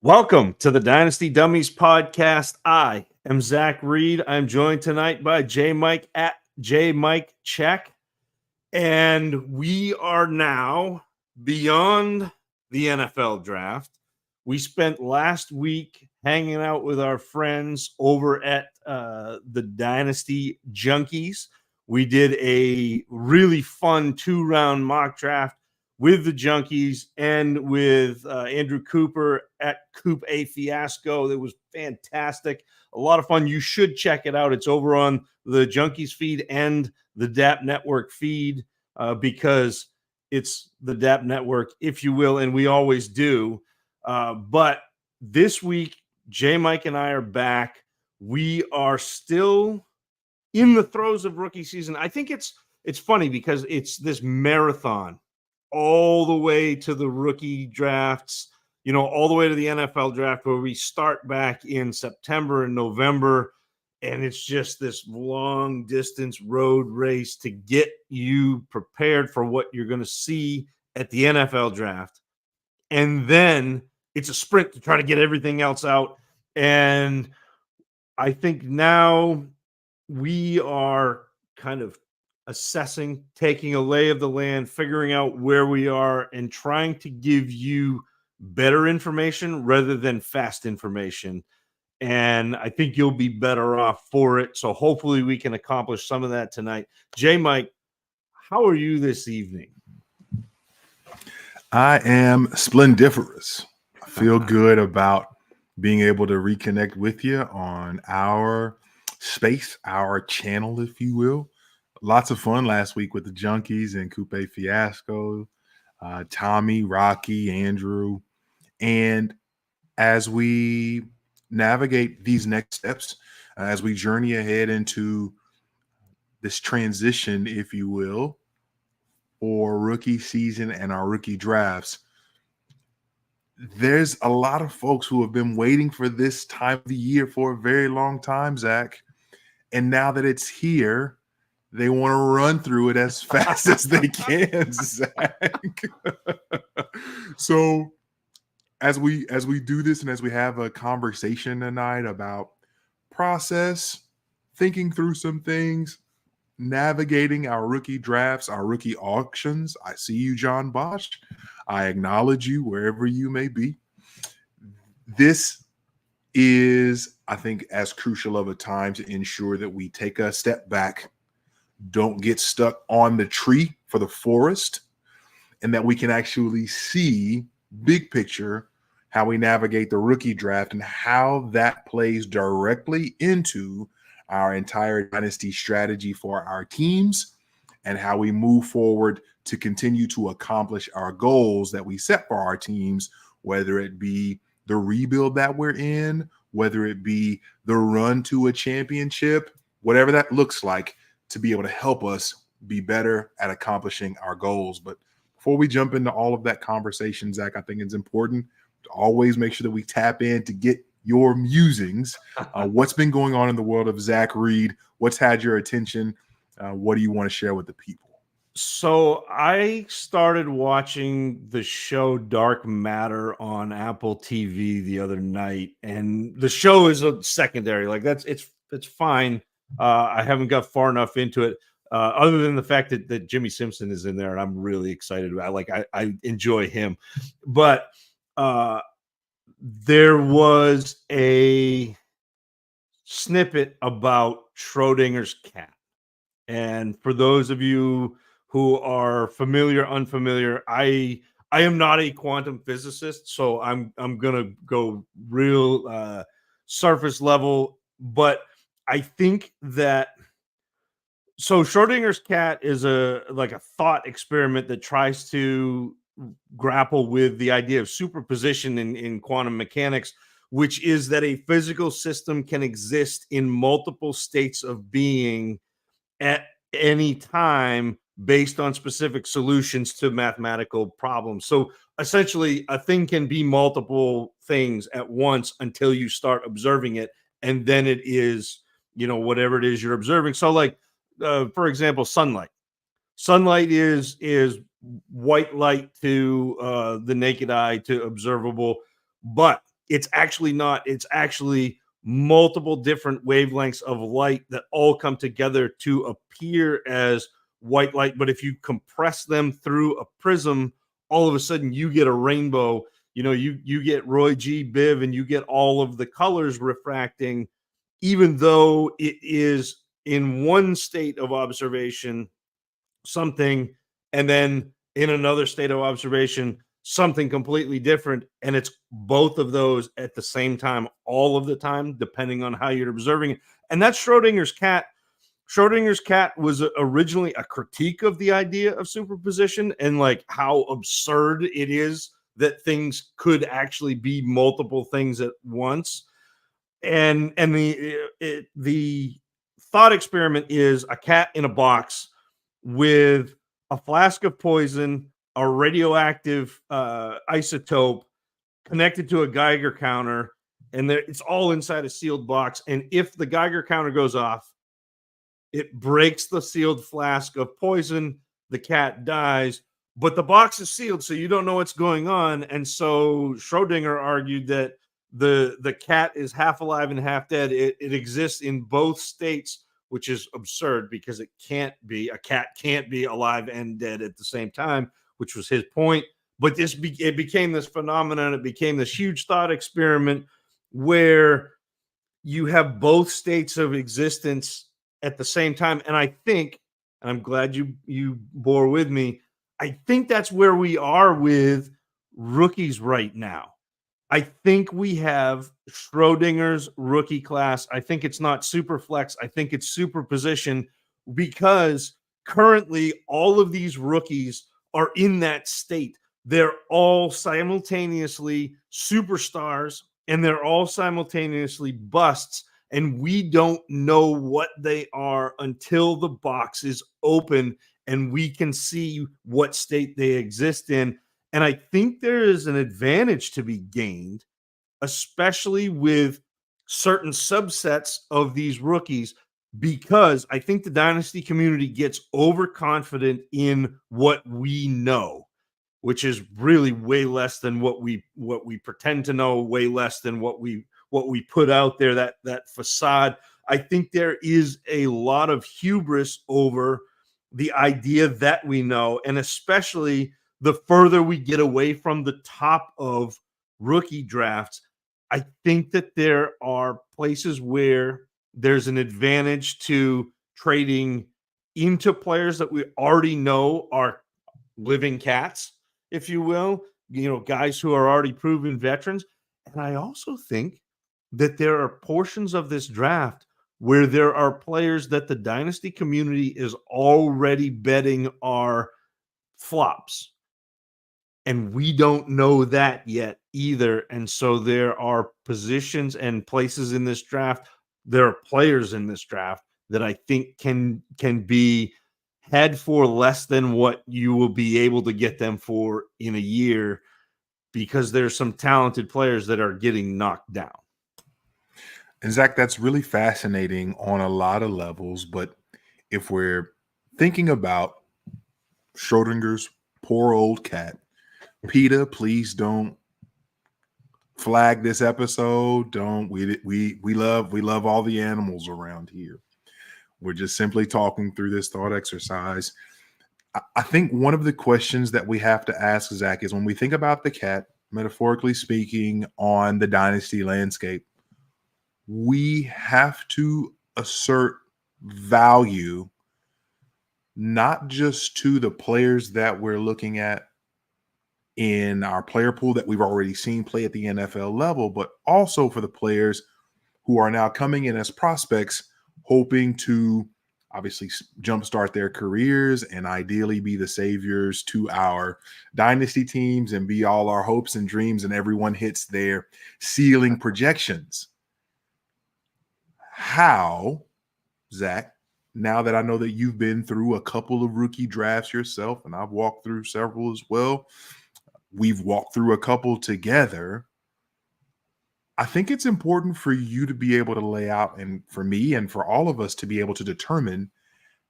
Welcome to the Dynasty Dummies podcast. I am Zach Reed. I'm joined tonight by JMic at JMic Check. And we are now beyond the NFL draft. We spent last week hanging out with our friends over at the Dynasty Junkies. We did a really fun 2-round mock draft with the Junkies and with Andrew Cooper at Coop A Fiasco. It was fantastic. A lot of fun. You should check it out. It's over on the Junkies feed and the DAP Network feed because it's the DAP Network, if you will, and we always do. But this week, JMic and I are back. We are still in the throes of rookie season. I think it's funny because it's this marathon all the way to the rookie drafts, all the way to the NFL draft where we start back in September and November. And it's just this long distance road race to get you prepared for what you're going to see at the NFL draft. And then it's a sprint to try to get everything else out. And I think now we are kind of assessing, taking a lay of the land, figuring out where we are, and trying to give you better information rather than fast information. And I think you'll be better off for it. So hopefully we can accomplish some of that tonight. JMic, how are you this evening? I am splendiferous. I feel good about being able to reconnect with you on our space, our channel, if you will. Lots of fun last week with the Junkies and Coupe Fiasco, Tommy, Rocky, Andrew. And as we navigate these next steps, as we journey ahead into this transition, if you will, for rookie season and our rookie drafts, there's a lot of folks who have been waiting for this time of the year for a very long time, Zach. And now that it's here, they want to run through it as fast as they can, Zach. So as we do this and as we have a conversation tonight about process, thinking through some things, navigating our rookie drafts, our rookie auctions. I see you, John Bosch. I acknowledge you wherever you may be. This is, I think, as crucial of a time to ensure that we take a step back, don't get stuck on the tree for the forest, and that we can actually see big picture how we navigate the rookie draft and how that plays directly into our entire dynasty strategy for our teams and how we move forward to continue to accomplish our goals that we set for our teams, whether it be the rebuild that we're in, whether it be the run to a championship, whatever that looks like, to be able to help us be better at accomplishing our goals. But before we jump into all of that conversation, Zach, I think it's important to always make sure that we tap in to get your musings. What's been going on in the world of Zach Reed? What's had your attention? What do you want to share with the people? So I started watching the show Dark Matter on Apple TV the other night, and the show is a secondary. Like it's fine. I haven't got far enough into it, other than the fact that Jimmy Simpson is in there, and I'm really excited about. Like I enjoy him, but there was a snippet about Schrodinger's cat, and for those of you who are familiar, unfamiliar, I am not a quantum physicist, so I'm gonna go real surface level, but I think that Schrodinger's cat is a thought experiment that tries to grapple with the idea of superposition in quantum mechanics, which is that a physical system can exist in multiple states of being at any time based on specific solutions to mathematical problems. So essentially, a thing can be multiple things at once until you start observing it, and then it is, whatever it is you're observing. So for example, sunlight is white light to the naked eye, to observable, but It's actually not. It's actually multiple different wavelengths of light that all come together to appear as white light. But if you compress them through a prism, all of a sudden you get a rainbow. You get Roy G. Biv, and you get all of the colors refracting, even though it is in one state of observation something, and then in another state of observation something completely different, and it's both of those at the same time all of the time, depending on how you're observing it. And that's Schrodinger's cat. Schrodinger's cat was originally a critique of the idea of superposition and like how absurd it is that things could actually be multiple things at once. And the thought experiment is a cat in a box with a flask of poison, a radioactive isotope connected to a Geiger counter, and it's all inside a sealed box. And if the Geiger counter goes off, it breaks the sealed flask of poison. The cat dies, but the box is sealed, so you don't know what's going on. And so Schrodinger argued that the cat is half alive and half dead. It exists in both states, which is absurd because a cat can't be alive and dead at the same time, which was his point. But it became this phenomenon. It became this huge thought experiment where you have both states of existence at the same time. And I think, and I'm glad you bore with me, I think that's where we are with rookies right now. I think we have Schrodinger's rookie class. I think it's not super flex. I think it's superposition, because currently all of these rookies are in that state. They're all simultaneously superstars and they're all simultaneously busts. And we don't know what they are until the box is open and we can see what state they exist in. And I think there is an advantage to be gained, especially with certain subsets of these rookies, because I think the dynasty community gets overconfident in what we know, which is really way less than what we pretend to know, way less than what we put out there, that facade. I think there is a lot of hubris over the idea that we know, and especially the further we get away from the top of rookie drafts, I think that there are places where there's an advantage to trading into players that we already know are living cats, if you will, guys who are already proven veterans. And I also think that there are portions of this draft where there are players that the dynasty community is already betting are flops. And we don't know that yet either. And so there are positions and places in this draft, there are players in this draft that I think can be had for less than what you will be able to get them for in a year, because there's some talented players that are getting knocked down. And Zach, that's really fascinating on a lot of levels. But if we're thinking about Schrodinger's poor old cat, PETA, please don't flag this episode. Don't we love all the animals around here. We're just simply talking through this thought exercise. I think one of the questions that we have to ask, Zach, is when we think about the cat, metaphorically speaking, on the dynasty landscape, we have to assert value not just to the players that we're looking at in our player pool that we've already seen play at the NFL level, but also for the players who are now coming in as prospects, hoping to obviously jumpstart their careers and ideally be the saviors to our dynasty teams and be all our hopes and dreams, and everyone hits their ceiling projections. How, Zach, now that I know that you've been through a couple of rookie drafts yourself, and I've walked through several as well, we've walked through a couple together, I think it's important for you to be able to lay out, and for me and for all of us to be able to determine,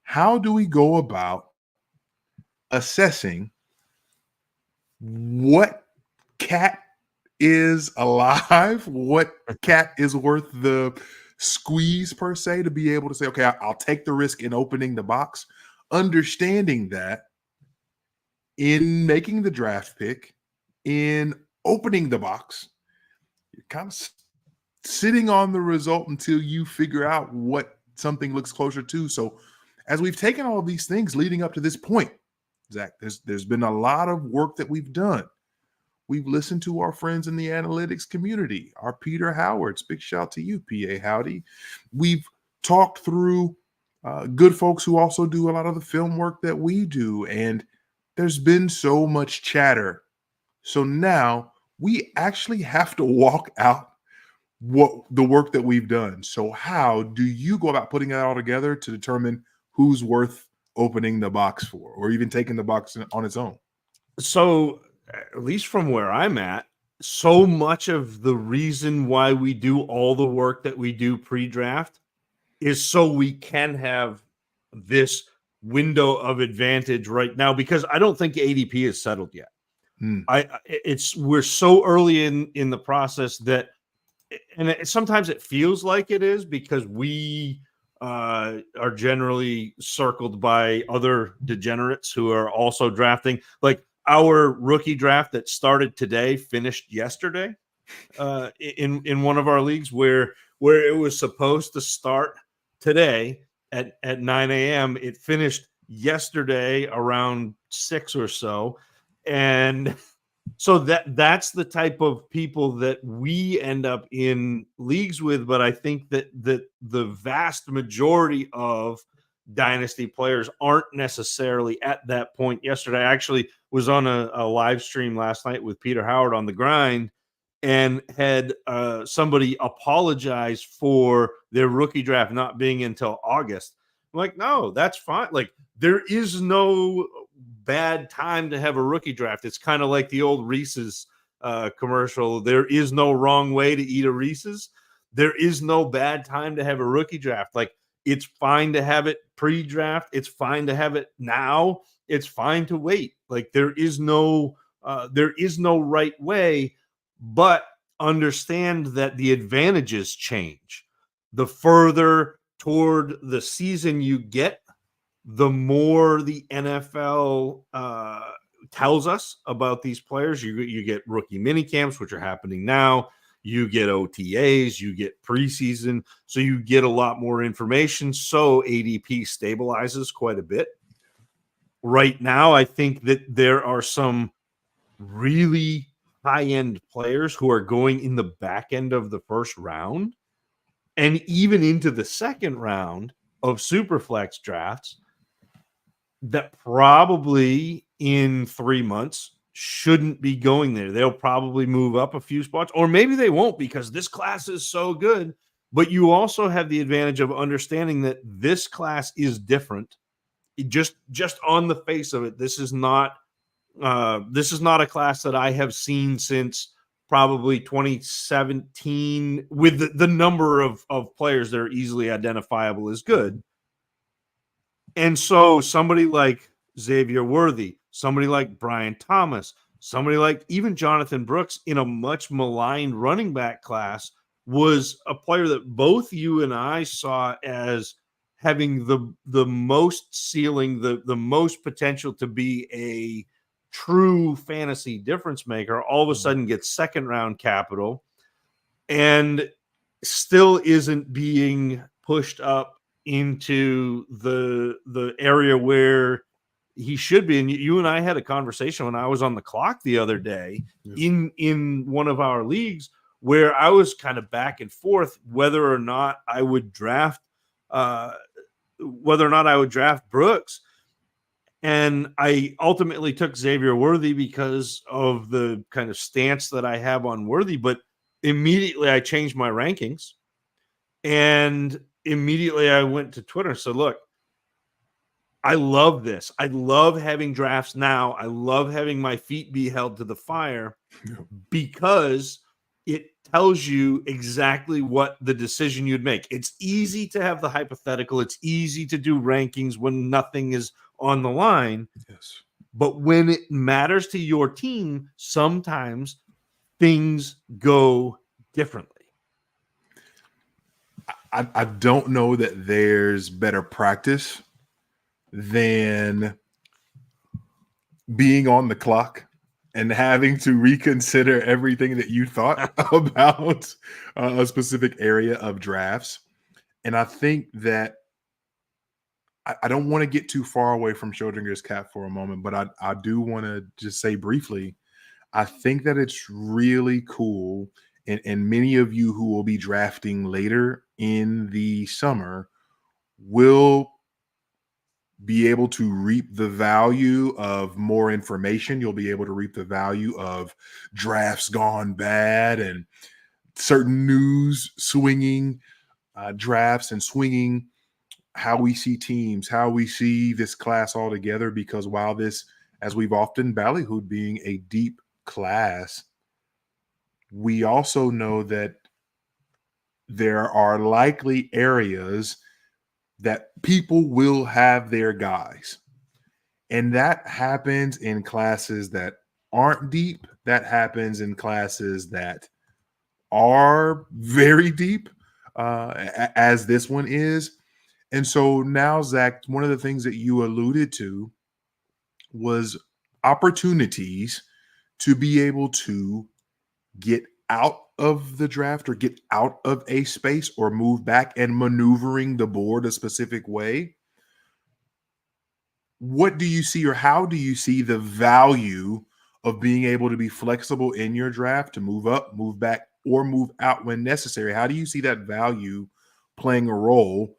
how do we go about assessing what cat is alive, what cat is worth the squeeze per se to be able to say, okay, I'll take the risk in opening the box, understanding that in making the draft pick, in opening the box, you're kind of sitting on the result until you figure out what something looks closer to. So as we've taken all of these things leading up to this point, Zach, there's been a lot of work that we've done. We've listened to our friends in the analytics community, our Peter Howards. Big shout to you, PA Howdy. We've talked through good folks who also do a lot of the film work that we do. And there's been so much chatter. So now we actually have to walk out what the work that we've done. So how do you go about putting it all together to determine who's worth opening the box for, or even taking the box on its own? So at least from where I'm at, so much of the reason why we do all the work that we do pre-draft is so we can have this window of advantage right now, because I don't think ADP is settled yet. We're so early in the process that, and sometimes it feels like it is because we are generally circled by other degenerates who are also drafting. Like our rookie draft that started today finished yesterday in one of our leagues where it was supposed to start today at 9 a.m. It finished yesterday around 6 or so. And so that's the type of people that we end up in leagues with. But I think that the vast majority of dynasty players aren't necessarily at that point. Yesterday, I actually was on a live stream last night with Peter Howard on the grind and had somebody apologize for their rookie draft not being until August. I'm like, no, that's fine. Like, there is no bad time to have a rookie draft. It's kind of like the old Reese's commercial. There is no wrong way to eat a Reese's. There is no bad time to have a rookie draft. Like, it's fine to have it pre-draft. It's fine to have it now. It's fine to wait. Like, there is no right way, but understand that the advantages change. The further toward the season you get, the more the NFL tells us about these players. You get rookie mini camps, which are happening now. You get OTAs, you get preseason. So you get a lot more information. So ADP stabilizes quite a bit. Right now, I think that there are some really high-end players who are going in the back end of the first round and even into the second round of Superflex drafts that probably in 3 months shouldn't be going there. They'll probably move up a few spots, or maybe they won't because this class is so good. But you also have the advantage of understanding that this class is different. Just on the face of it, this is not a class that I have seen since probably 2017 with the number of players that are easily identifiable as good. And so somebody like Xavier Worthy, somebody like Brian Thomas, somebody like even Jonathan Brooks in a much maligned running back class was a player that both you and I saw as having the most ceiling, the most potential to be a true fantasy difference maker. All of a sudden gets second round capital and still isn't being pushed up into the area where he should be. And you and I had a conversation when I was on the clock the other day in one of our leagues where I was kind of back and forth whether or not I would draft Brooks. And I ultimately took Xavier Worthy because of the kind of stance that I have on Worthy, but immediately I changed my rankings and immediately I went to Twitter and said, look, I love this. I love having drafts now. I love having my feet be held to the fire because it tells you exactly what the decision you'd make. It's easy to have the hypothetical. It's easy to do rankings when nothing is on the line. Yes. But when it matters to your team, sometimes things go differently? I don't know that there's better practice than being on the clock and having to reconsider everything that you thought about a specific area of drafts. And I think that I don't want to get too far away from Schrodinger's cat for a moment, but I do want to just say briefly, I think that it's really cool. And many of you who will be drafting later in the summer will be able to reap the value of more information. You'll be able to reap the value of drafts gone bad and certain news swinging drafts and swinging how we see teams, how we see this class altogether. Because while this, as we've often ballyhooed, being a deep class, we also know that there are likely areas that people will have their guys. And that happens in classes that aren't deep. That happens in classes that are very deep, as this one is. And so now, Zach, one of the things that you alluded to was opportunities to be able to get out of the draft or get out of a space or move back and maneuvering the board a specific way. What do you see, or how do you see the value of being able to be flexible in your draft to move up, move back, or move out when necessary? How do you see that value playing a role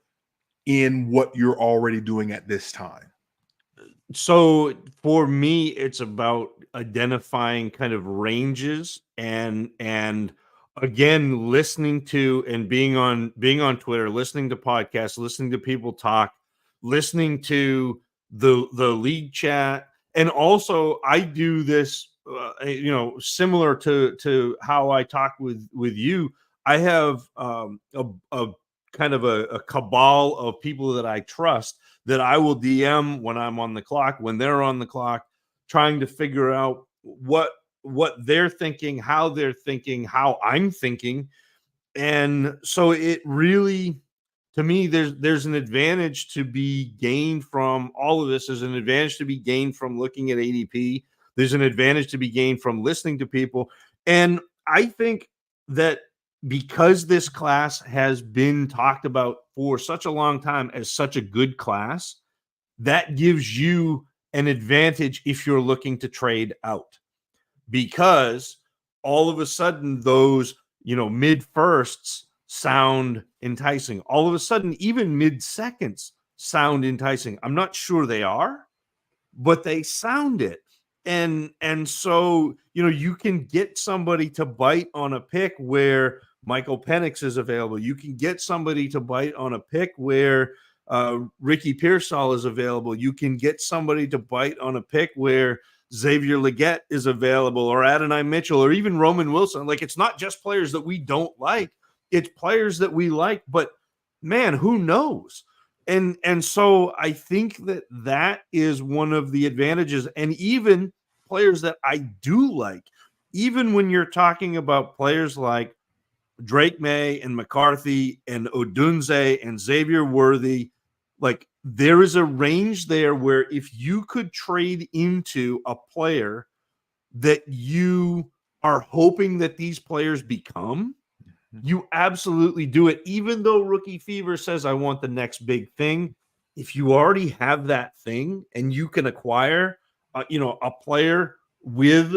in what you're already doing at this time? So for me, it's about identifying kind of ranges and again listening to and being on Twitter, listening to podcasts, listening to people talk, listening to the league chat, and also I do this similar to how I talk with you. I have a kind of a cabal of people that I trust that I will DM when I'm on the clock, when they're on the clock, trying to figure out what they're thinking, how I'm thinking. And so it really, to me, there's an advantage to be gained from all of this. There's an advantage to be gained from looking at ADP. There's an advantage to be gained from listening to people. And I think that because this class has been talked about for such a long time as such a good class, that gives you an advantage if you're looking to trade out, because all of a sudden those, mid firsts sound enticing. All of a sudden, even mid seconds sound enticing. I'm not sure they are, but they sound it. And so, you can get somebody to bite on a pick where Michael Penix is available. You can get somebody to bite on a pick where Ricky Pearsall is available. You can get somebody to bite on a pick where Xavier Legette is available, or Adonai Mitchell, or even Roman Wilson. Like, it's not just players that we don't like. It's players that we like, but man, who knows? And so I think that is one of the advantages. And even players that I do like, even when you're talking about players like Drake May and McCarthy and Odunze and Xavier Worthy, like, there is a range there where if you could trade into a player that you are hoping that these players become, you absolutely do it. Even though Rookie Fever says, I want the next big thing, if you already have that thing and you can acquire, a player with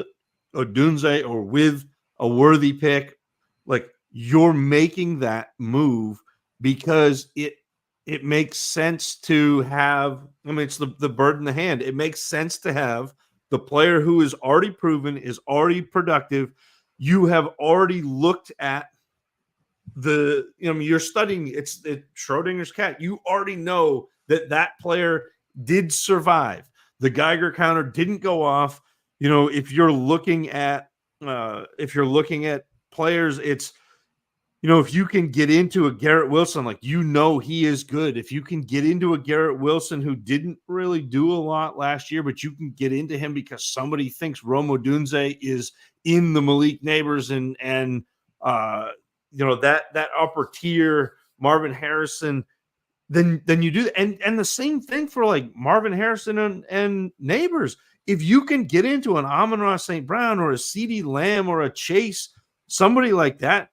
Odunze or with a Worthy pick, like, you're making that move because it makes sense to have. I mean, it's the bird in the hand. It makes sense to have the player who is already proven, is already productive. You have already looked at you're studying it's Schrodinger's cat. You already know that player did survive. The Geiger counter didn't go off. If you're looking at players, it's if you can get into a Garrett Wilson, like, he is good. If you can get into a Garrett Wilson who didn't really do a lot last year, but you can get into him because somebody thinks Rome Odunze is in the Malik Neighbors and that upper tier Marvin Harrison, then you do. And the same thing for like Marvin Harrison and Neighbors. If you can get into an Amon-Ra St. Brown or a CeeDee Lamb or a Chase, somebody like that,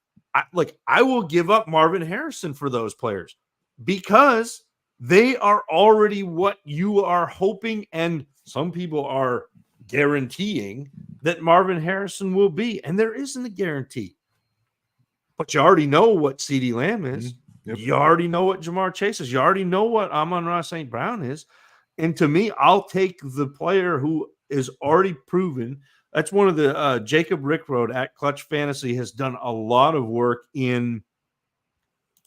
I will give up Marvin Harrison for those players because they are already what you are hoping, and some people are guaranteeing that Marvin Harrison will be. And there isn't a guarantee. But you already know what CeeDee Lamb is. Mm-hmm. Yep. You already know what Jamar Chase is. You already know what Amon-Ra St. Brown is. And to me, I'll take the player who is already proven. That's one of the Jacob Rickroad at Clutch Fantasy has done a lot of work in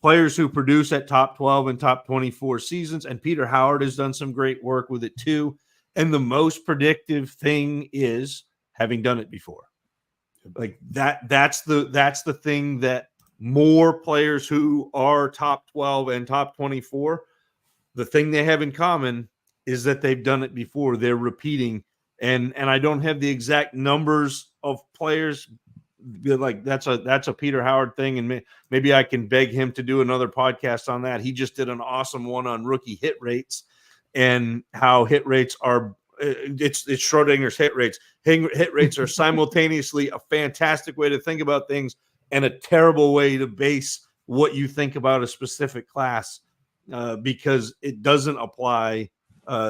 players who produce at top 12 and top 24 seasons. And Peter Howard has done some great work with it too. And the most predictive thing is having done it before. Like that's the thing that more players who are top 12 and top 24, the thing they have in common is that they've done it before. They're repeating. And I don't have the exact numbers of players. Like that's a Peter Howard thing. And maybe I can beg him to do another podcast on that. He just did an awesome one on rookie hit rates and how hit rates are. It's Schrodinger's hit rates. Hit rates are simultaneously a fantastic way to think about things and a terrible way to base what you think about a specific class because it doesn't apply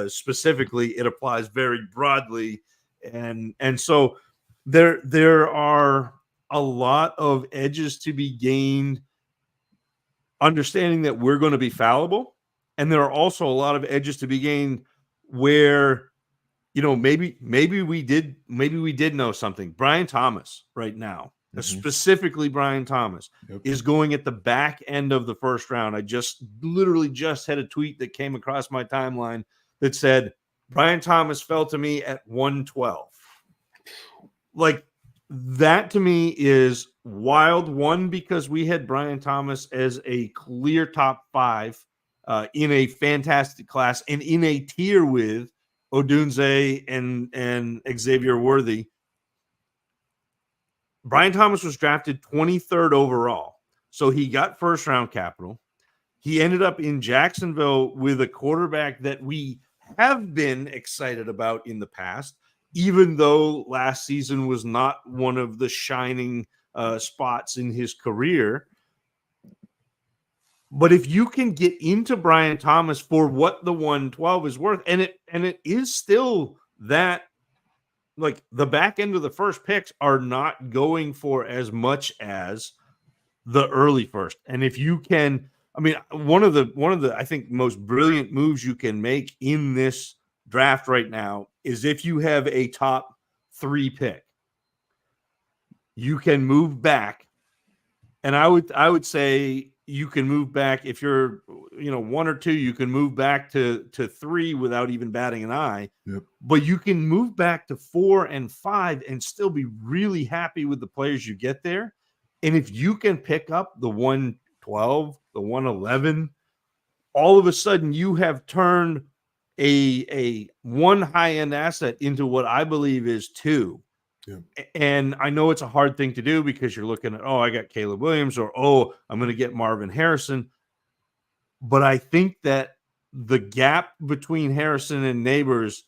specifically. It applies very broadly. And so there are a lot of edges to be gained understanding that we're going to be fallible. And there are also a lot of edges to be gained where maybe we did know something. Brian Thomas right now, specifically Brian Thomas, is going at the back end of the first round. I literally just had a tweet that came across my timeline that said, Brian Thomas fell to me at 112. Like, that to me is wild. One, because we had Brian Thomas as a clear top 5 in a fantastic class and in a tier with Odunze and Xavier Worthy. Brian Thomas was drafted 23rd overall. So he got first round capital. He ended up in Jacksonville with a quarterback that we have been excited about in the past, even though last season was not one of the shining spots in his career. But if you can get into Brian Thomas for what the 112 is worth, and it is still that, like, the back end of the first picks are not going for as much as the early first. And if you can, I mean, one of the I think most brilliant moves you can make in this draft right now is if you have a top 3 pick, you can move back. And I would say you can move back if you're 1 or 2, you can move back to 3 without even batting an eye. Yep. But you can move back to 4 and 5 and still be really happy with the players you get there. And if you can pick up the 112, the 111, all of a sudden you have turned a one high-end asset into what I believe is 2. Yeah. And I know it's a hard thing to do because you're looking at, I got Caleb Williams, or, I'm going to get Marvin Harrison. But I think that the gap between Harrison and Neighbors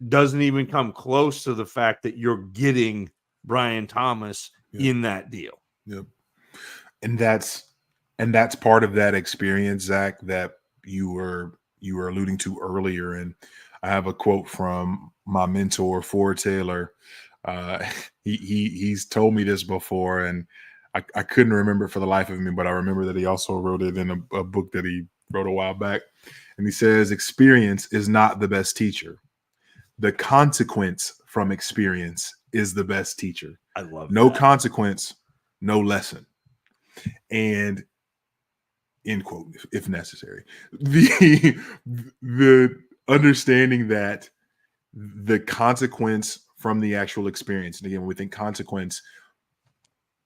doesn't even come close to the fact that you're getting Brian Thomas in that deal. Yep. And that's part of that experience, Zach, that you were alluding to earlier. And I have a quote from my mentor, Ford Taylor. He's told me this before, and I couldn't remember for the life of me, but I remember that he also wrote it in a book that he wrote a while back. And he says, experience is not the best teacher. The consequence from experience is the best teacher. I love no that. Consequence, no lesson. And end quote, if necessary. The understanding that the consequence from the actual experience, and again, when we think consequence,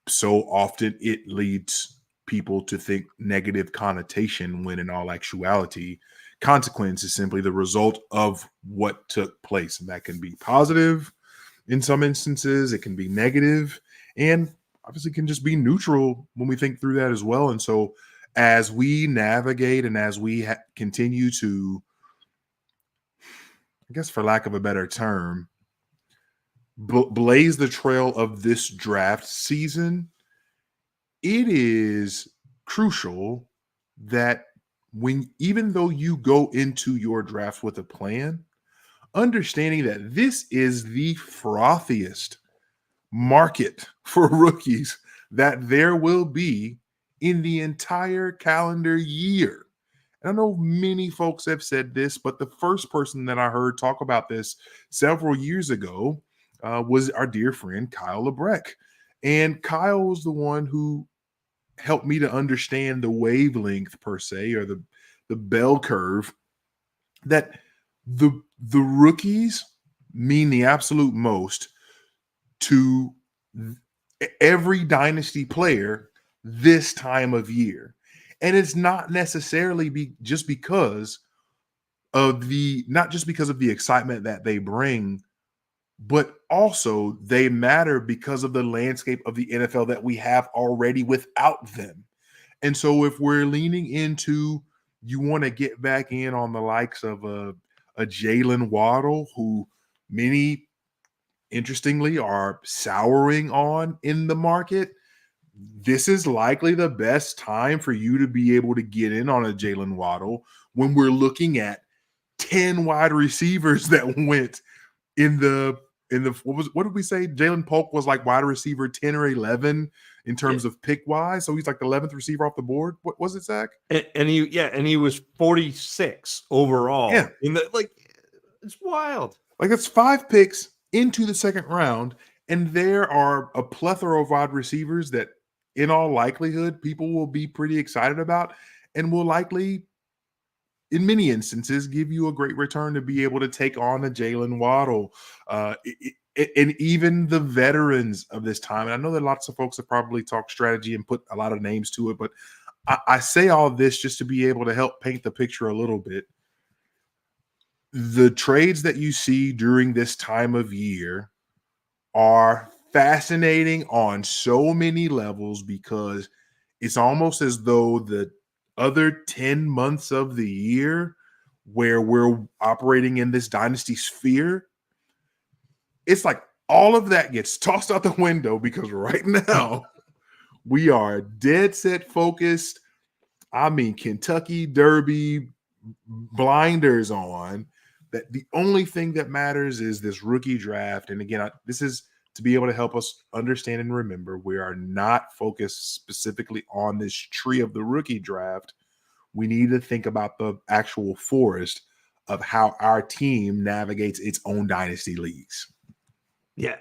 so often it leads people to think negative connotation when in all actuality, consequence is simply the result of what took place. And that can be positive in some instances, it can be negative, and obviously can just be neutral when we think through that as well. And so as we navigate and as we continue to, I guess for lack of a better term, blaze the trail of this draft season, it is crucial that even though you go into your draft with a plan, understanding that this is the frothiest market for rookies that there will be in the entire calendar year. And I know many folks have said this, but the first person that I heard talk about this several years ago was our dear friend Kyle Lebrecht. And Kyle was the one who helped me to understand the wavelength per se, or the bell curve, that the rookies mean the absolute most to every dynasty player this time of year. And it's not necessarily just because of the excitement that they bring, but also they matter because of the landscape of the NFL that we have already without them. And so if we're leaning into, you want to get back in on the likes of a Jalen Waddle, who many, interestingly, are souring on in the market, this is likely the best time for you to be able to get in on a Jalen Waddle when we're looking at 10 wide receivers that went in the what did we say? Jalen Polk was like wide receiver 10 or 11 in terms of pick wise. So he's like the 11th receiver off the board. What was it, Zach? And he was 46 overall. Yeah. It's wild. Like, it's 5 picks into the second round, and there are a plethora of wide receivers that in all likelihood people will be pretty excited about and will likely, in many instances, give you a great return to be able to take on a Jalen Waddle, and even the veterans of this time. And I know that lots of folks have probably talked strategy and put a lot of names to it, but I say all this just to be able to help paint the picture a little bit. The trades that you see during this time of year are fascinating on so many levels, because it's almost as though the other 10 months of the year where we're operating in this dynasty sphere, it's like all of that gets tossed out the window, because right now we are dead set focused. I mean, Kentucky Derby blinders on, that the only thing that matters is this rookie draft. And again, this is to be able to help us understand and remember, we are not focused specifically on this tree of the rookie draft. We need to think about the actual forest of how our team navigates its own dynasty leagues. Yeah.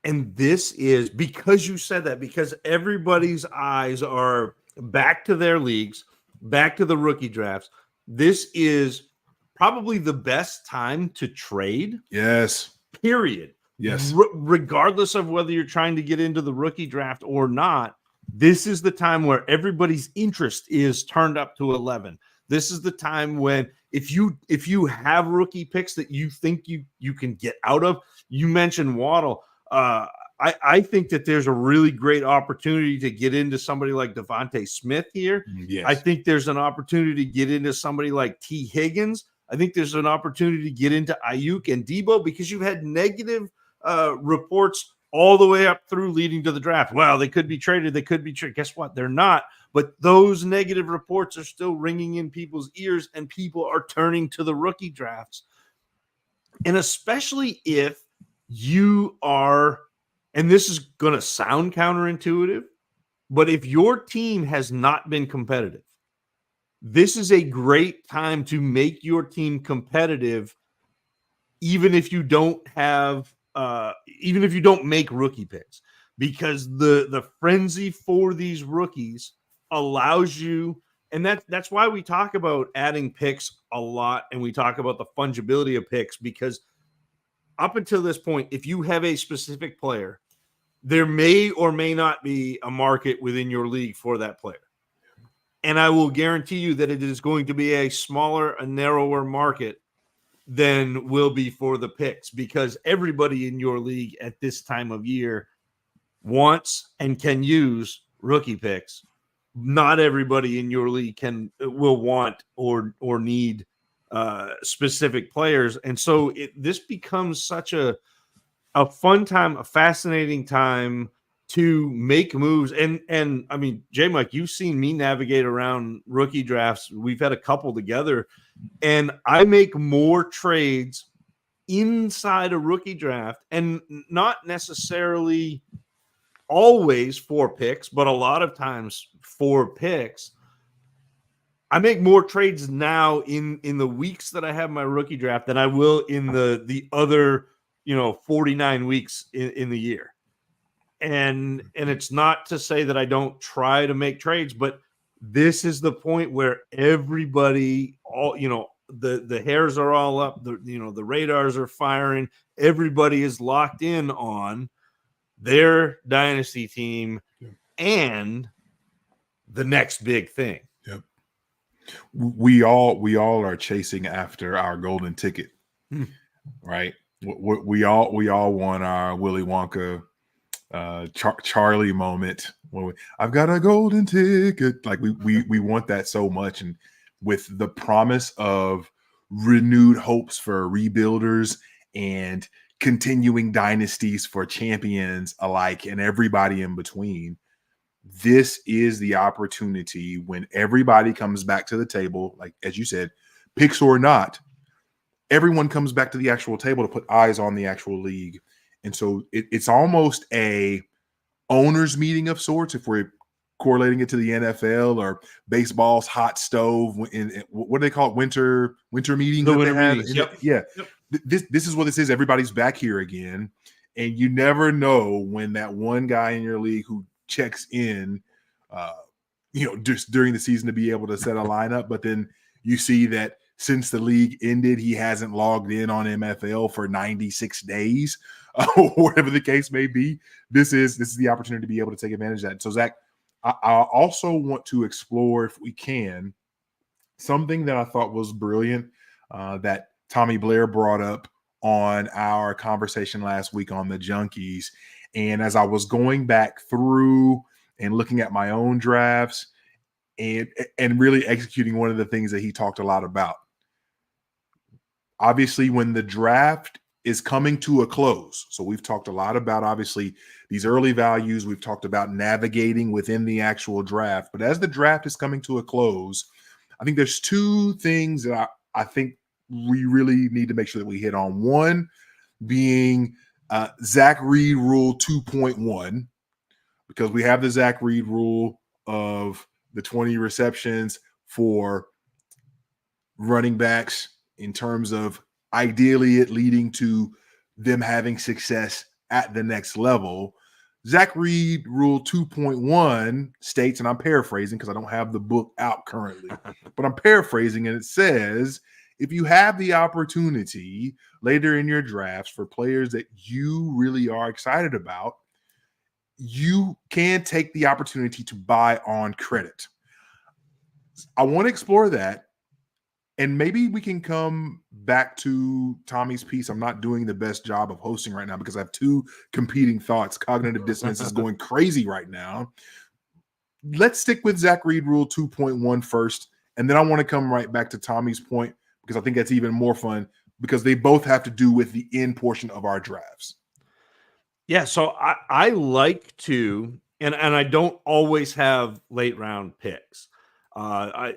And this is because you said that, because everybody's eyes are back to their leagues, back to the rookie drafts. This is probably the best time to trade. Yes. Period. Yes. Regardless of whether you're trying to get into the rookie draft or not, this is the time where everybody's interest is turned up to 11. This is the time when if you have rookie picks that you think you can get out of, you mentioned Waddle. I think that there's a really great opportunity to get into somebody like Devontae Smith here. Yes. I think there's an opportunity to get into somebody like T. Higgins. I think there's an opportunity to get into Ayuk and Debo, because you've had negative reports all the way up through leading to the draft. Well, they could be traded. They could be traded. Guess what? They're not. But those negative reports are still ringing in people's ears, and people are turning to the rookie drafts. And especially if you are, and this is going to sound counterintuitive, but if your team has not been competitive, this is a great time to make your team competitive, even if you don't have, even if you don't make rookie picks, because the frenzy for these rookies allows you, and that's why we talk about adding picks a lot, and we talk about the fungibility of picks, because up until this point, if you have a specific player, there may or may not be a market within your league for that player. And I will guarantee you that it is going to be a smaller, a narrower market than will be for the picks, because everybody in your league at this time of year wants and can use rookie picks. Not everybody in your league will want or need specific players. And so this becomes such a fun time, a fascinating time to make moves. And I mean, JMic, you've seen me navigate around rookie drafts. We've had a couple together, and I make more trades inside a rookie draft, and not necessarily always 4 picks, but a lot of times 4 picks. I make more trades now in the weeks that I have my rookie draft than I will in the other 49 weeks in the year. And it's not to say that I don't try to make trades, but this is the point where everybody, the hairs are all up, the radars are firing. Everybody is locked in on their dynasty team and the next big thing. Yep. We all are chasing after our golden ticket, right? We all want our Willy Wonka, Charlie moment. I've got a golden ticket. Like we want that so much, and with the promise of renewed hopes for rebuilders and continuing dynasties for champions alike and everybody in between, this is the opportunity when everybody comes back to the table, like as you said, picks or not, everyone comes back to the actual table to put eyes on the actual league. And so it's almost a owners meeting of sorts, if we're correlating it to the NFL or baseball's hot stove. In what do they call it? Winter meetings. The winter meetings. Yep. Yeah. Yep. This is what this is. Everybody's back here again. And you never know when that one guy in your league who checks in, just during the season to be able to set a lineup. But then you see that since the league ended, he hasn't logged in on MFL for 96 days, or whatever the case may be. This is the opportunity to be able to take advantage of that. So, Zach, I also want to explore, if we can, something that I thought was brilliant that Tommy Blair brought up on our conversation last week on the Junkies. And as I was going back through and looking at my own drafts and really executing one of the things that he talked a lot about, obviously when the draft is coming to a close. So we've talked a lot about, obviously, these early values. We've talked about navigating within the actual draft. But as the draft is coming to a close, I think there's 2 things that I think we really need to make sure that we hit on. One being Zach Reed rule 2.1, because we have the Zach Reed rule of the 20 receptions for running backs, in terms of ideally it leading to them having success at the next level. Zach Reed rule 2.1 states, and I'm paraphrasing because I don't have the book out currently, but I'm paraphrasing, and it says, if you have the opportunity later in your drafts for players that you really are excited about, you can take the opportunity to buy on credit. I want to explore that. And maybe we can come back to Tommy's piece. I'm not doing the best job of hosting right now because I have 2 competing thoughts. Cognitive dissonance is going crazy right now. Let's stick with Zach Reed rule 2.1 first. And then I want to come right back to Tommy's point, because I think that's even more fun, because they both have to do with the end portion of our drafts. Yeah, so I like to, and I don't always have late round picks.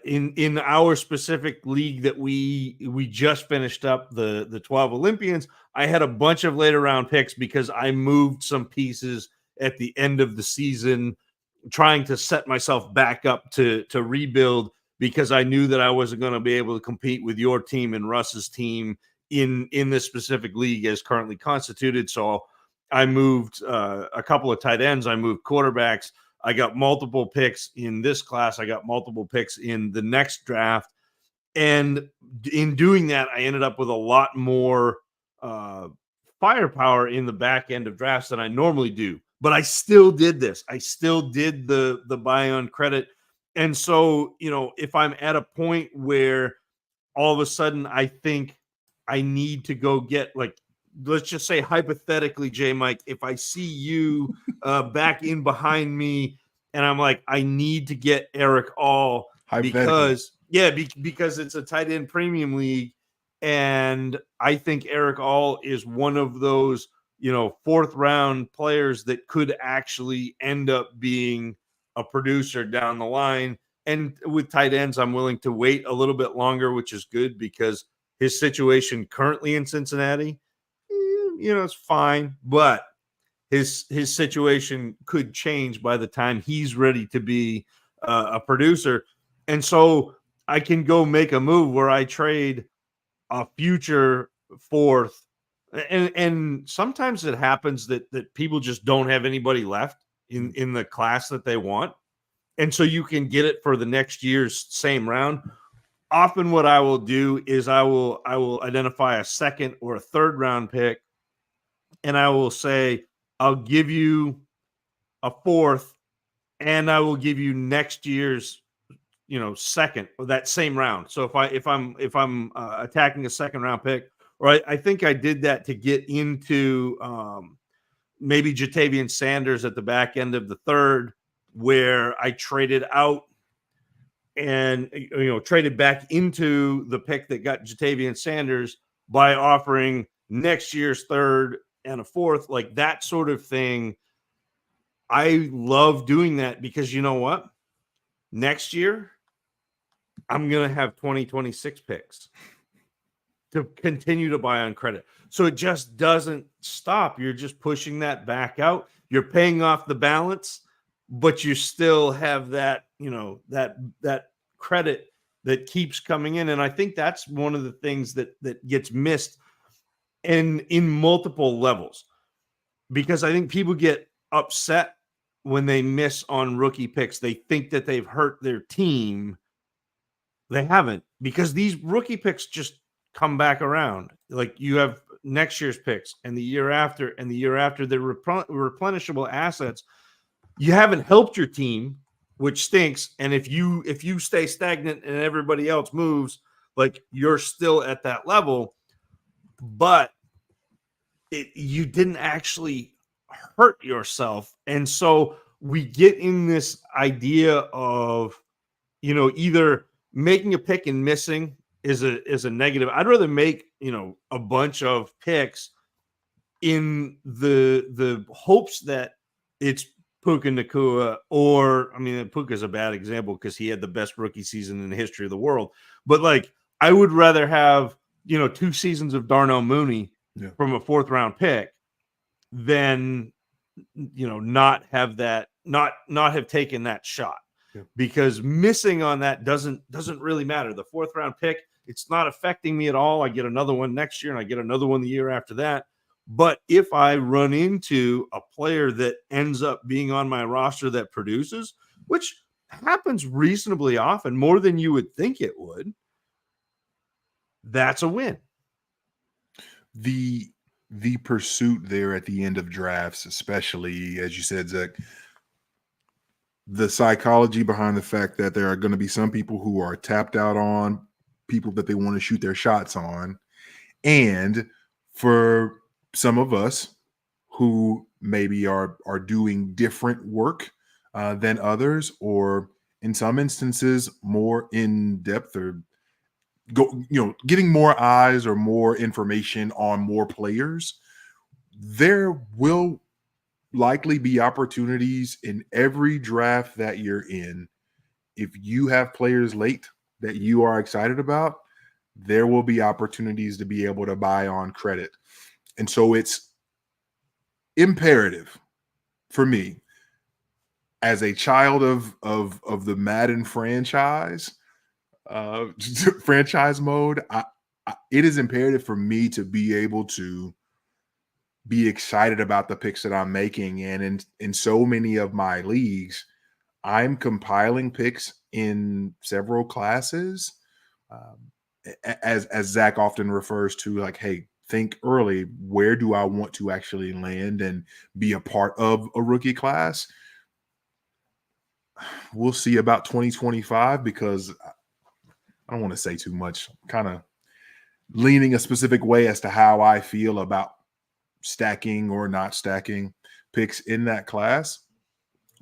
In our specific league that we just finished up, the 12 Olympians, I had a bunch of later round picks because I moved some pieces at the end of the season, trying to set myself back up to rebuild, because I knew that I wasn't going to be able to compete with your team and Russ's team in this specific league as currently constituted. So I moved a couple of tight ends. I moved quarterbacks. I got multiple picks in this class. I got multiple picks in the next draft. And in doing that, I ended up with a lot more firepower in the back end of drafts than I normally do. But I still did this. I still did the buy on credit. And so, if I'm at a point where all of a sudden I think I need to go get, like, let's just say hypothetically, JMic, if I see you back in behind me and I'm like, I need to get Eric All because it's a tight end premium league. And I think Eric All is one of those, fourth round players that could actually end up being a producer down the line. And with tight ends, I'm willing to wait a little bit longer, which is good because his situation currently in Cincinnati, it's fine, but his situation could change by the time he's ready to be a producer. And so I can go make a move where I trade a future fourth. And sometimes it happens that people just don't have anybody left in the class that they want. And so you can get it for the next year's same round. Often what I will do is I will identify a second or a third round pick, and I will say, I'll give you a fourth, and I will give you next year's, second or that same round. So if I'm attacking a second round pick, or I think I did that to get into maybe Jatavian Sanders at the back end of the third, where I traded out and traded back into the pick that got Jatavian Sanders by offering next year's third and a fourth, like that sort of thing. I love doing that because you know what? Next year, I'm going to have 2026 picks to continue to buy on credit. So it just doesn't stop. You're just pushing that back out. You're paying off the balance, but you still have that, that credit that keeps coming in. And I think that's one of the things that gets missed in multiple levels, because I think people get upset when they miss on rookie picks. They think that they've hurt their team. They haven't, because these rookie picks just come back around. Like, you have next year's picks and the year after and the year after. They're replenishable assets. You haven't helped your team, which stinks. And if you stay stagnant and everybody else moves, like, you're still at that level, but you didn't actually hurt yourself. And so we get in this idea of, either making a pick and missing is a negative. I'd rather make, a bunch of picks in the hopes that it's Puka Nacua, or, Puka is a bad example because he had the best rookie season in the history of the world. But, like, I would rather have, 2 seasons of Darnell Mooney from a fourth round pick than, not have that, not have taken that shot. Because missing on that doesn't really matter. The fourth round pick, it's not affecting me at all. I get another one next year and I get another one the year after that. But if I run into a player that ends up being on my roster that produces, which happens reasonably often, more than you would think it would, that's a win. The pursuit there at the end of drafts, especially, as you said, Zach, the psychology behind the fact that there are going to be some people who are tapped out on people that they want to shoot their shots on. And for some of us who maybe are doing different work than others, or in some instances more in depth, or getting more eyes or more information on more players, there will likely be opportunities in every draft that you're in. If you have players late that you are excited about, there will be opportunities to be able to buy on credit. And so it's imperative for me, as a child of the Madden franchise, franchise mode, it is imperative for me to be able to be excited about the picks that I'm making. And in so many of my leagues, I'm compiling picks in several classes, as Zach often refers to, like, hey, think early. Where do I want to actually land and be a part of a rookie class? we'll see about 2025 because I don't want to say too much. I'm kind of leaning a specific way as to how I feel about stacking or not stacking picks in that class.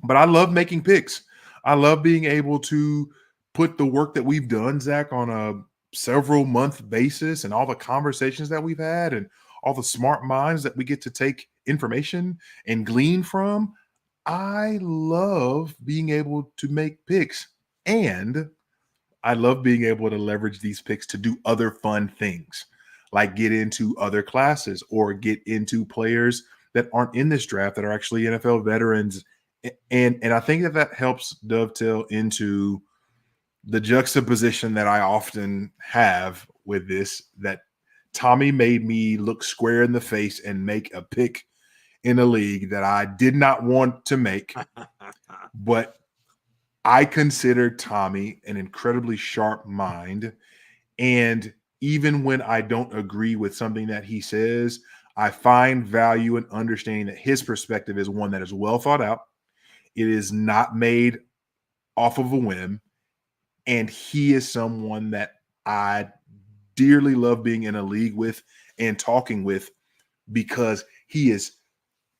But I love making picks. I love being able to put the work that we've done, Zach, on a several month basis and all the conversations that we've had and all the smart minds that we get to take information and glean from. I love being able to make picks, and I love being able to leverage these picks to do other fun things, like get into other classes or get into players that aren't in this draft that are actually NFL veterans. And I think that helps dovetail into the juxtaposition that I often have with this, that Tommy made me look square in the face and make a pick in a league that I did not want to make, but I consider Tommy an incredibly sharp mind. And even when I don't agree with something that he says, I find value in understanding that his perspective is one that is well thought out. It is not made off of a whim. And he is someone that I dearly love being in a league with and talking with, because he is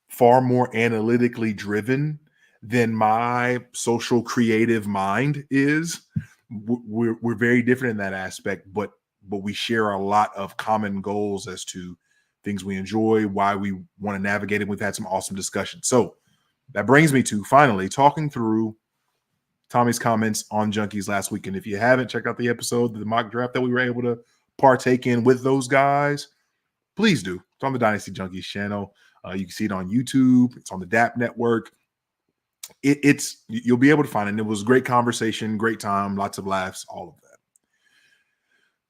far more analytically driven than my social creative mind is. We're very different in that aspect, but we share a lot of common goals as to things we enjoy, why we want to navigate it. We've had some awesome discussions. So that brings me to finally talking through Tommy's comments on Junkies last week. And if you haven't checked out the episode, the mock draft that we were able to partake in with those guys, please do. It's on the Dynasty Junkies channel. You can see it on YouTube. It's on the DAP network. It's you'll be able to find it. And it was a great conversation, great time, lots of laughs, all of that.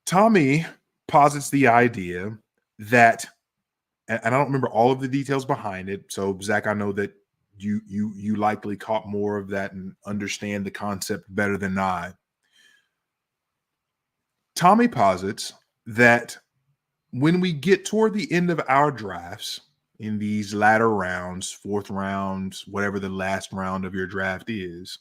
Tommy posits the idea that, and I don't remember all of the details behind it. So Zach, I know that you likely caught more of that and understand the concept better than I. Tommy posits that when we get toward the end of our drafts in these latter rounds, fourth rounds, whatever the last round of your draft is,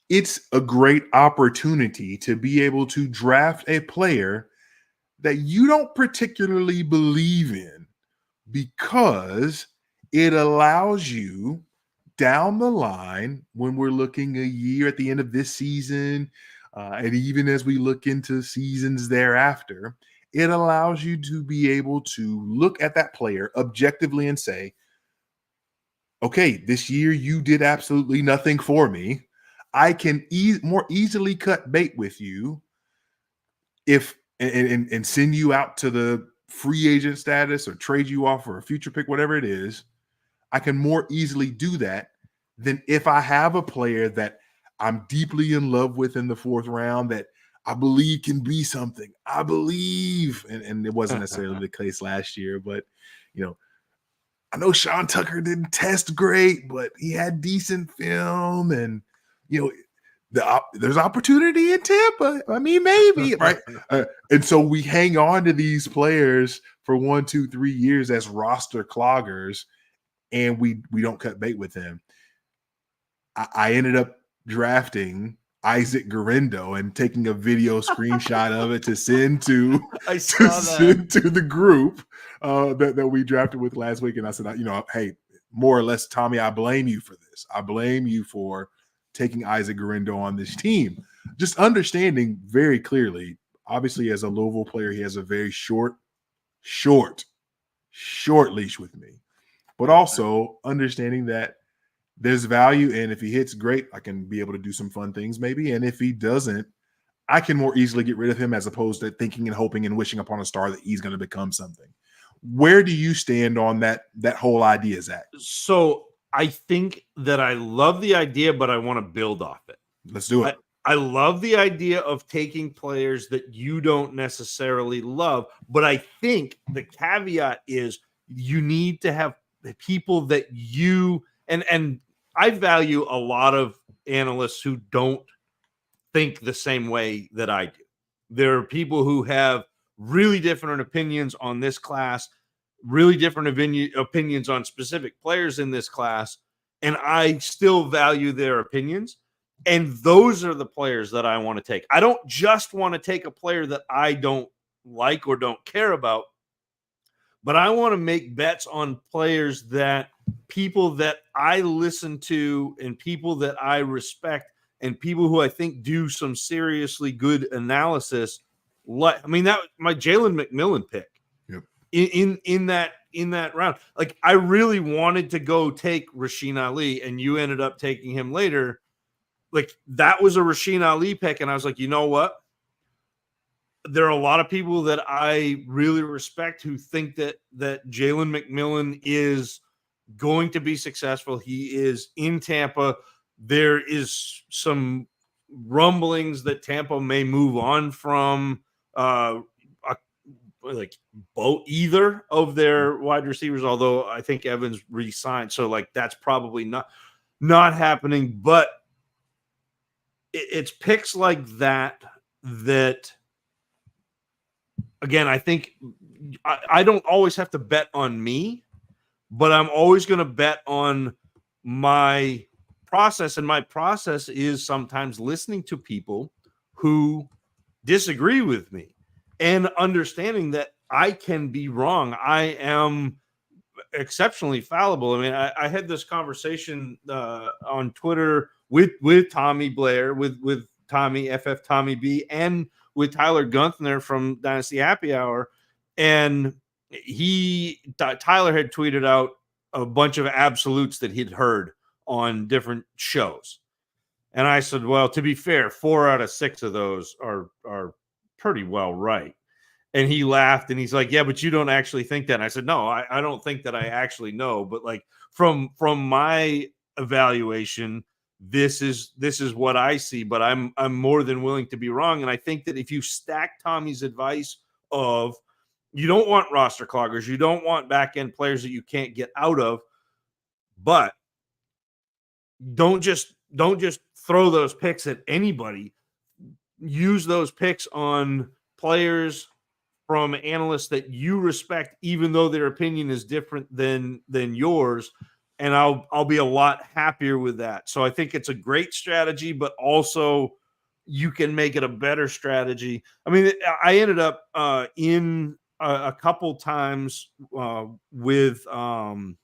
it's a great opportunity to be able to draft a player that you don't particularly believe in, because it allows you down the line, when we're looking a year at the end of this season, and even as we look into seasons thereafter, it allows you to be able to look at that player objectively and say, okay, this year you did absolutely nothing for me. I can more easily cut bait with you if and send you out to the free agent status or trade you off for a future pick, whatever it is. I can more easily do that than if I have a player that I'm deeply in love with in the fourth round that I believe can be something. I believe, and it wasn't necessarily the case last year, but I know Sean Tucker didn't test great, but he had decent film, and there's opportunity in Tampa. I mean, maybe, right? And so we hang on to these players for 1, 2, 3 years as roster cloggers, and we don't cut bait with them. I ended up drafting Isaac Garendo and taking a video screenshot of it to send to the group that we drafted with last week. And I said, hey, more or less, Tommy, I blame you for this. I blame you for taking Isaac Garendo on this team. Just understanding very clearly, obviously, as a Louisville player, he has a very short leash with me. But also understanding that there's value, and if he hits, great, I can be able to do some fun things maybe. And if he doesn't, I can more easily get rid of him, as opposed to thinking and hoping and wishing upon a star that he's going to become something. Where do you stand on that whole idea, Zach? So I think that I love the idea, but I want to build off it. Let's do it. I love the idea of taking players that you don't necessarily love, but I think the caveat is you need to have people that you and I value a lot of analysts who don't think the same way that I do. There are people who have really different opinions on this class, really different opinions on specific players in this class, and I still value their opinions. And those are the players that I want to take. I don't just want to take a player that I don't like or don't care about, but I want to make bets on players that people that I listen to and people that I respect and people who I think do some seriously good analysis. That my Jalen McMillan pick. Yep. In that round. Like, I really wanted to go take Rasheen Ali, and you ended up taking him later. Like, that was a Rasheen Ali pick, and I was like, you know what? There are a lot of people that I really respect who think that Jalen McMillan is going to be successful. He is in Tampa. There is some rumblings that Tampa may move on from either of their wide receivers, although I think Evans re-signed. So like, that's probably not happening, but it's picks like that again, I think I don't always have to bet on me, but I'm always going to bet on my process. And my process is sometimes listening to people who disagree with me and understanding that I can be wrong. I am exceptionally fallible. I mean, I had this conversation on Twitter with Tommy Blair, with Tommy FF Tommy B, and with Tyler Gunther from Dynasty Happy Hour, and Tyler had tweeted out a bunch of absolutes that he'd heard on different shows, and I said, well, to be fair, 4 out of 6 of those are pretty well right. And he laughed and he's like, yeah, but you don't actually think that. And I said, no, I don't think that I actually know, but like from my evaluation, this is what I see, but I'm more than willing to be wrong. And I think that if you stack Tommy's advice of, you don't want roster cloggers, you don't want back end players that you can't get out of, but don't just throw those picks at anybody. Use those picks on players from analysts that you respect, even though their opinion is different than yours. And I'll be a lot happier with that. So I think it's a great strategy, but also you can make it a better strategy. I mean, I ended up in a couple times with the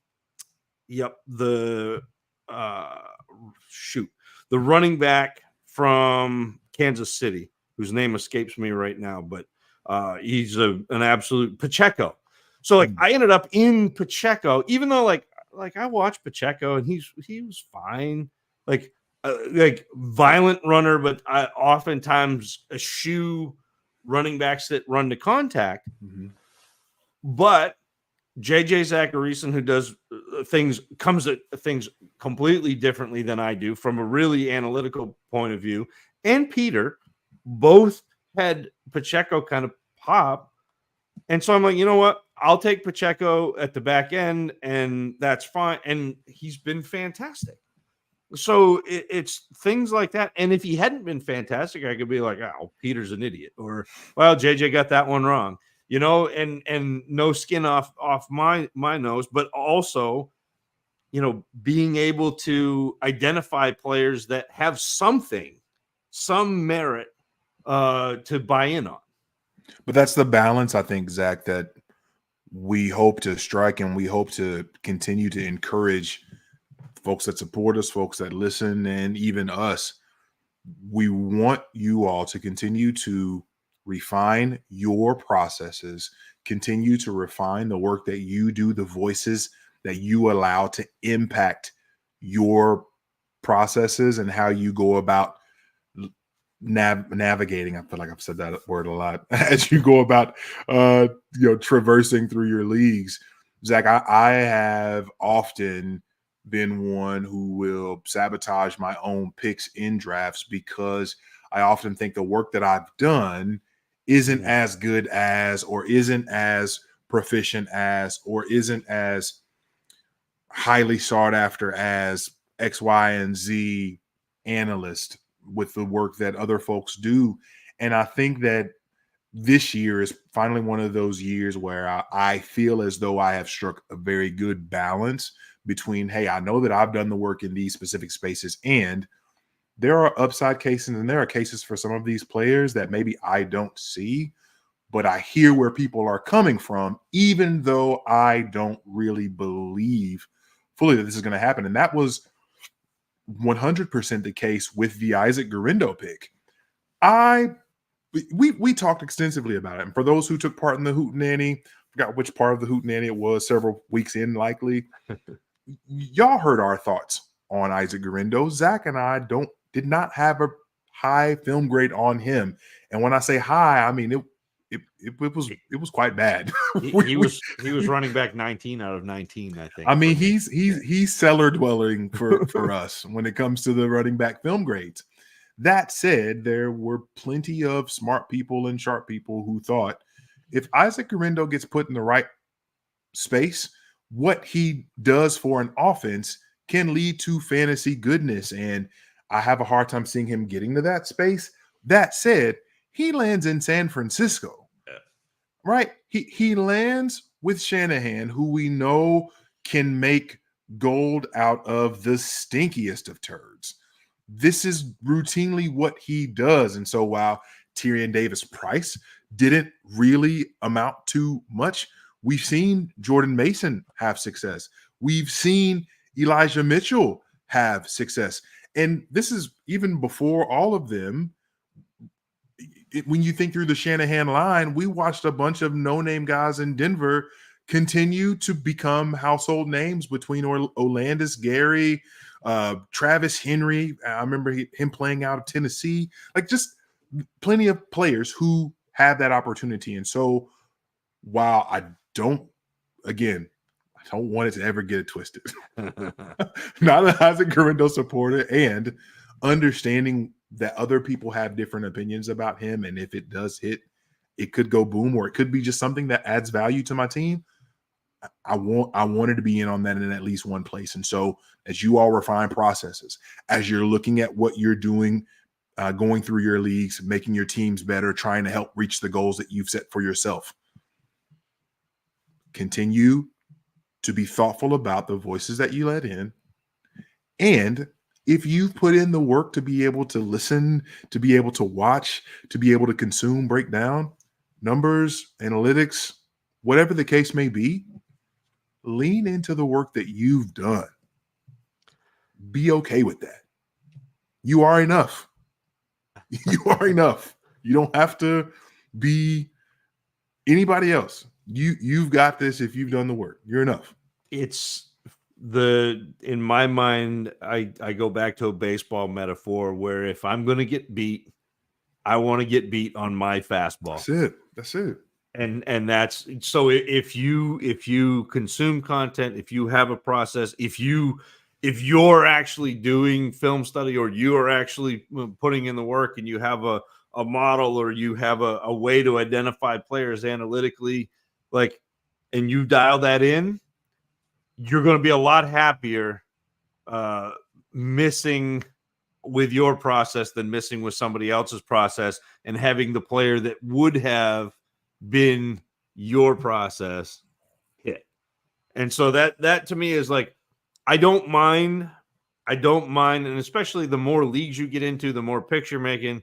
running back from Kansas City, whose name escapes me right now, but he's an absolute Pacheco. So like, I ended up in Pacheco, even though like I watched Pacheco and he was fine, like violent runner, but oftentimes eschew running backs that run to contact. Mm-hmm. But JJ Zacharyson, who does comes at things completely differently than I do from a really analytical point of view, and Peter, both had Pacheco kind of pop. And so I'm like, you know what? I'll take Pacheco at the back end, and that's fine. And he's been fantastic. So it's things like that. And if he hadn't been fantastic, I could be like, oh, Peter's an idiot. Or, well, JJ got that one wrong. You know, and no skin off my nose, but also, you know, being able to identify players that have some merit to buy in on. But that's the balance, I think, Zach, that we hope to strike, and we hope to continue to encourage folks that support us, folks that listen, and even us. We want you all to continue to refine your processes, continue to refine the work that you do, the voices that you allow to impact your processes and how you go about navigating. I feel like I've said that word a lot as you go about traversing through your leagues. Zach, I have often been one who will sabotage my own picks in drafts because I often think the work that I've done isn't as good as, or isn't as proficient as, or isn't as highly sought after as X, Y, and Z analyst with the work that other folks do. And I think that this year is finally one of those years where I feel as though I have struck a very good balance between, hey, I know that I've done the work in these specific spaces, and there are upside cases and there are cases for some of these players that maybe I don't see, but I hear where people are coming from, even though I don't really believe fully that this is going to happen. And that was 100% the case with the Isaac Garindo pick. We talked extensively about it. And for those who took part in the Hootenanny, forgot which part of the Hootenanny it was, several weeks in likely, y'all heard our thoughts on Isaac Garindo. Zach and I did not have a high film grade on him. And when I say high, I mean it was quite bad. He was running back 19 out of 19, I think. I mean, he's cellar dwelling for us when it comes to the running back film grades. That said, there were plenty of smart people and sharp people who thought if Isaac Garindo gets put in the right space, what he does for an offense can lead to fantasy goodness. And I have a hard time seeing him getting to that space. That said, he lands in San Francisco, right? He lands with Shanahan, who we know can make gold out of the stinkiest of turds. This is routinely what he does. And so while Tyrion Davis-Price didn't really amount to much, we've seen Jordan Mason have success. We've seen Elijah Mitchell have success. And this is even before all of them. When you think through the Shanahan line, we watched a bunch of no-name guys in Denver continue to become household names between Olandis Gary, Travis Henry. I remember him playing out of Tennessee. Like, just plenty of players who have that opportunity. And so while I don't want it to ever get it twisted. Not an Isaac Garindo supporter, and understanding that other people have different opinions about him, and if it does hit, it could go boom, or it could be just something that adds value to my team. I wanted to be in on that in at least one place. And so as you all refine processes, as you're looking at what you're doing, going through your leagues, making your teams better, trying to help reach the goals that you've set for yourself, continue to be thoughtful about the voices that you let in. And if you've put in the work to be able to listen, to be able to watch, to be able to consume, break down numbers, analytics, whatever the case may be, lean into the work that you've done. Be okay with that. You are enough. You are enough. You don't have to be anybody else. You've got this. If you've done the work, you're enough. In my mind, I go back to a baseball metaphor where if I'm going to get beat, I want to get beat on my fastball. That's it. And that's so if you consume content, if you have a process, if you're actually doing film study, or you are actually putting in the work, and you have a model, or you have a way to identify players analytically, like, and you dial that in, you're going to be a lot happier missing with your process than missing with somebody else's process, and having the player that would have been your process hit. And so that to me is like, I don't mind. And especially the more leagues you get into, the more picture making,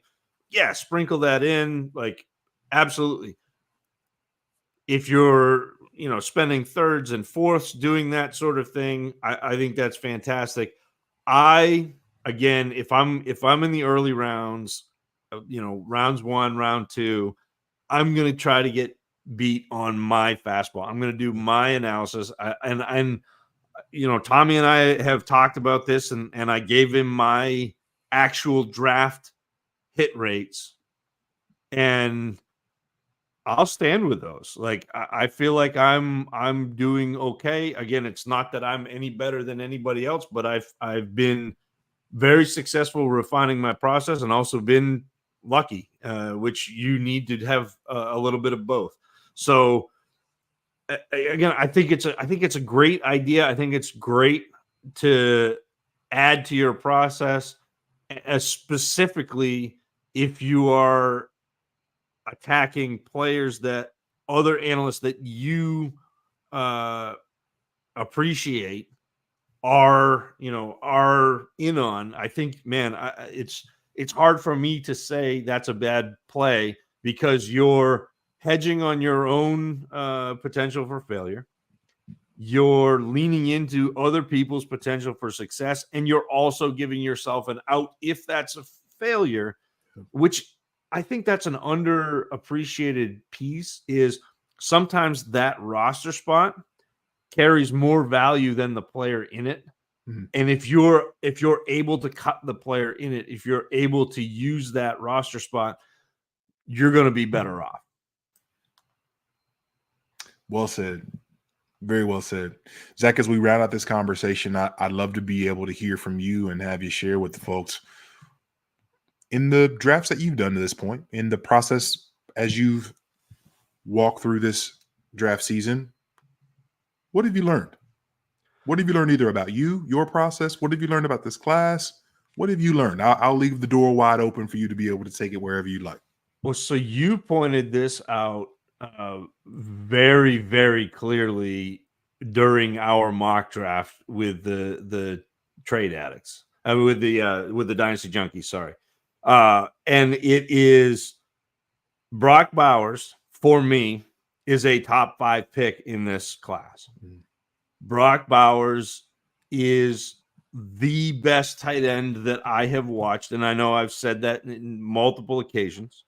sprinkle that in, like, absolutely. If you're, spending thirds and fourths doing that sort of thing, I think that's fantastic. Again, if I'm in the early rounds, rounds 1, round 2, I'm going to try to get beat on my fastball. I'm going to do my analysis. And Tommy and I have talked about this, and I gave him my actual draft hit rates, and I'll stand with those. Like, I feel like I'm doing okay. Again, it's not that I'm any better than anybody else, but I've been very successful refining my process, and also been lucky, which you need to have a little bit of both. So again, I think it's a great idea. I think it's great to add to your process, specifically if you are attacking players that other analysts that you appreciate are in on. I think, man, it's hard for me to say that's a bad play because you're hedging on your own potential for failure. You're leaning into other people's potential for success, and you're also giving yourself an out if that's a failure, which I think that's an underappreciated piece. Is sometimes that roster spot carries more value than the player in it. Mm-hmm. And if you're able to cut the player in it, if you're able to use that roster spot, you're going to be better off. Well said. Very well said. Zach, as we round out this conversation, I'd love to be able to hear from you and have you share with the folks in the drafts that you've done to this point, in the process as you've walked through this draft season. What have you learned? What have you learned either about you, your process? What have you learned about this class? What have you learned? I'll leave the door wide open for you to be able to take it wherever you like. Well, so you pointed this out very, very clearly during our mock draft with the trade addicts, with the Dynasty Junkies. Sorry, and it is Brock Bowers for me is a top 5 pick in this class. Mm-hmm. Brock Bowers is the best tight end that I have watched, and I know I've said that in multiple occasions.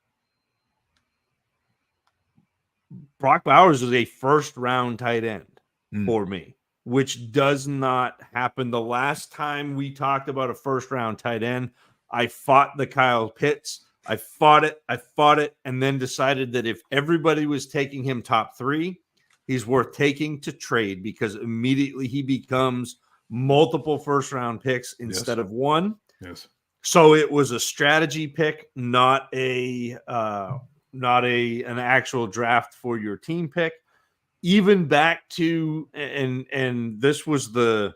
Brock Bowers is a first-round tight end for me, which does not happen. The last time we talked about a first-round tight end, I fought the Kyle Pitts. I fought it, and then decided that if everybody was taking him top 3, he's worth taking to trade because immediately he becomes multiple first-round picks instead of one. Yes. So it was a strategy pick, not an actual draft for your team pick. Even back to and this was the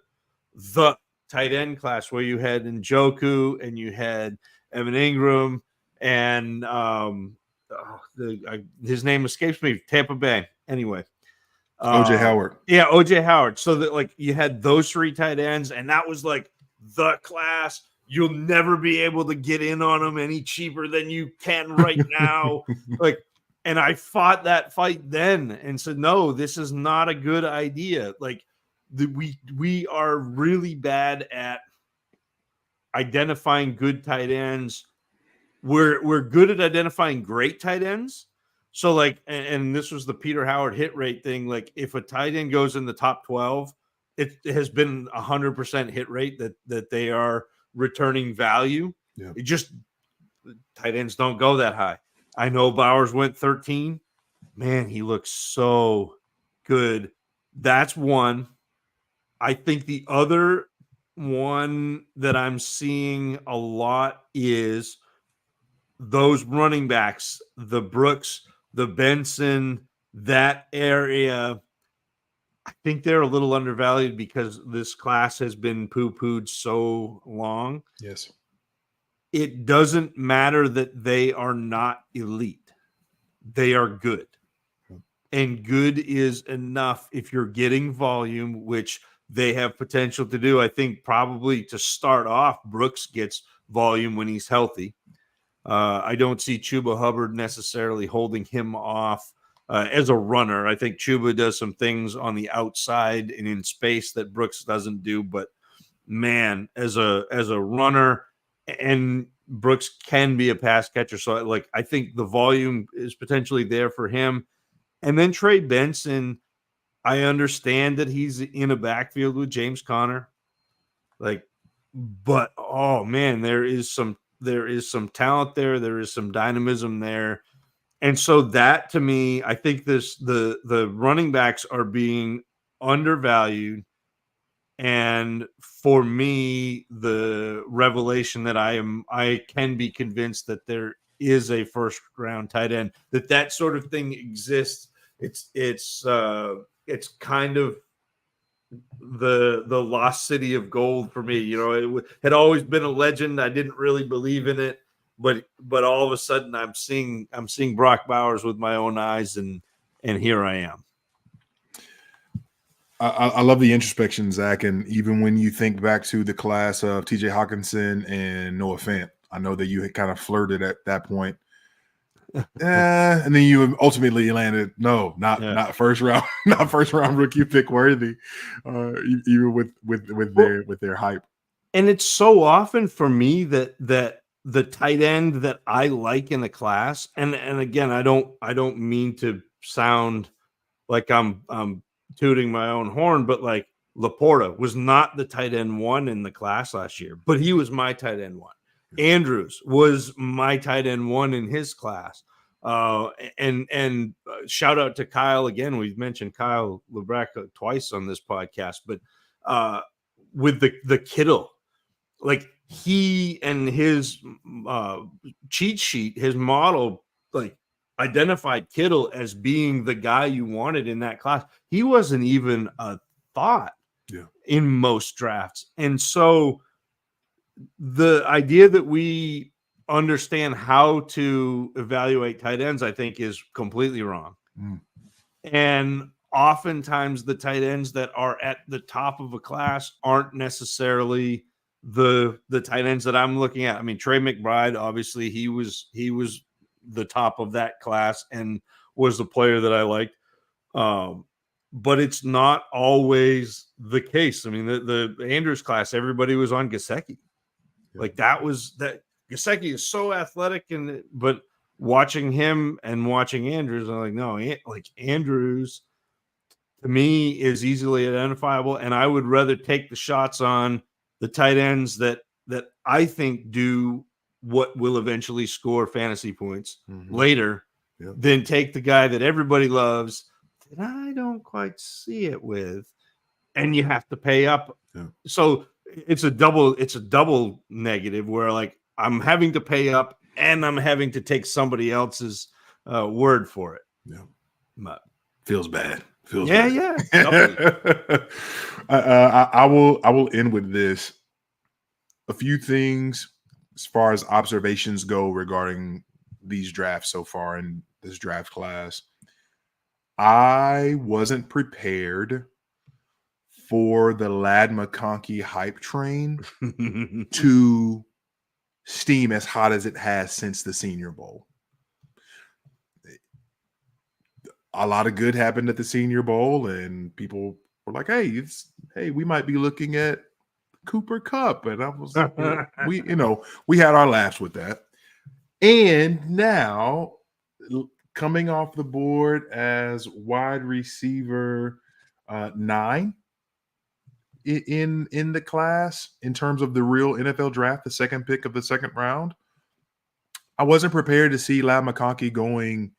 tight end class where you had Njoku and you had Evan Ingram and his name escapes me. Tampa Bay. Anyway. OJ Howard. Yeah, OJ Howard. So that like you had those 3 tight ends, and that was like the class. You'll never be able to get in on them any cheaper than you can right now. And I fought that fight then and said, no, this is not a good idea. Like we are really bad at identifying good tight ends. We're good at identifying great tight ends. So like, and this was the Peter Howard hit rate thing. Like if a tight end goes in the top 12, it has been 100% hit rate that they are returning value. Yeah. It just tight ends don't go that high. I know Bowers went 13. Man, he looks so good. That's one. I think the other one that I'm seeing a lot is those running backs, the Brooks, the Benson, that area. I think they're a little undervalued because this class has been poo-pooed so long. Yes. It doesn't matter that they are not elite. They are good. And good is enough if you're getting volume, which they have potential to do. I think probably to start off, Brooks gets volume when he's healthy. I don't see Chuba Hubbard necessarily holding him off as a runner. I think Chuba does some things on the outside and in space that Brooks doesn't do. But, man, as a runner, and Brooks can be a pass catcher. So, like, I think the volume is potentially there for him. And then Trey Benson, I understand that he's in a backfield with James Conner. Like, but, oh, man, there is some talent there. There is some dynamism there. And so that, to me, I think the running backs are being undervalued. And for me, the revelation that I can be convinced that there is a first round tight end, that sort of thing exists. It's kind of the lost city of gold for me. You know, it had always been a legend. I didn't really believe in it, but all of a sudden I'm seeing Brock Bowers with my own eyes, and here I am. I love the introspection, Zach, and even when you think back to the class of T.J. Hawkinson and Noah Fant, I know that you had kind of flirted at that point. And then you ultimately landed not first round, not first round rookie pick worthy, even with their hype. And it's so often for me that the tight end that I like in the class, and again, I don't mean to sound like I'm tooting my own horn, but like Laporta was not the tight end 1 in the class last year, but he was my tight end 1. Andrews was my tight end 1 in his class. And shout out to Kyle again. We've mentioned Kyle Lebrecka twice on this podcast, but with the Kittle, like he and his cheat sheet, his model, like identified Kittle as being the guy you wanted in that class. He wasn't even a thought in most drafts. And so the idea that we understand how to evaluate tight ends, I think, is completely wrong. And oftentimes the tight ends that are at the top of a class aren't necessarily the tight ends that I'm looking at. I mean, Trey McBride, obviously he was the top of that class and was the player that I liked. But it's not always the case. I mean, the Andrews class, everybody was on Gesicki. Like that Gesicki is so athletic, but watching him and watching Andrews, I'm like, no, like Andrews to me is easily identifiable, and I would rather take the shots on the tight ends that I think do what will eventually score fantasy points later than take the guy that everybody loves that I don't quite see it with, and you have to pay up. So it's a double negative where like I'm having to pay up and I'm having to take somebody else's word for it. But feels bad. Bad. I will end with this. A few things as far as observations go regarding these drafts so far in this draft class. I wasn't prepared for the Ladd McConkey hype train to steam as hot as it has since the Senior Bowl. A lot of good happened at the Senior Bowl, and people were like, "Hey, we might be looking at Cooper Kupp," and I was, we had our laughs with that. And now, coming off the board as wide receiver 9 in the class in terms of the real NFL draft, the second pick of the second round, I wasn't prepared to see Ladd McConkey going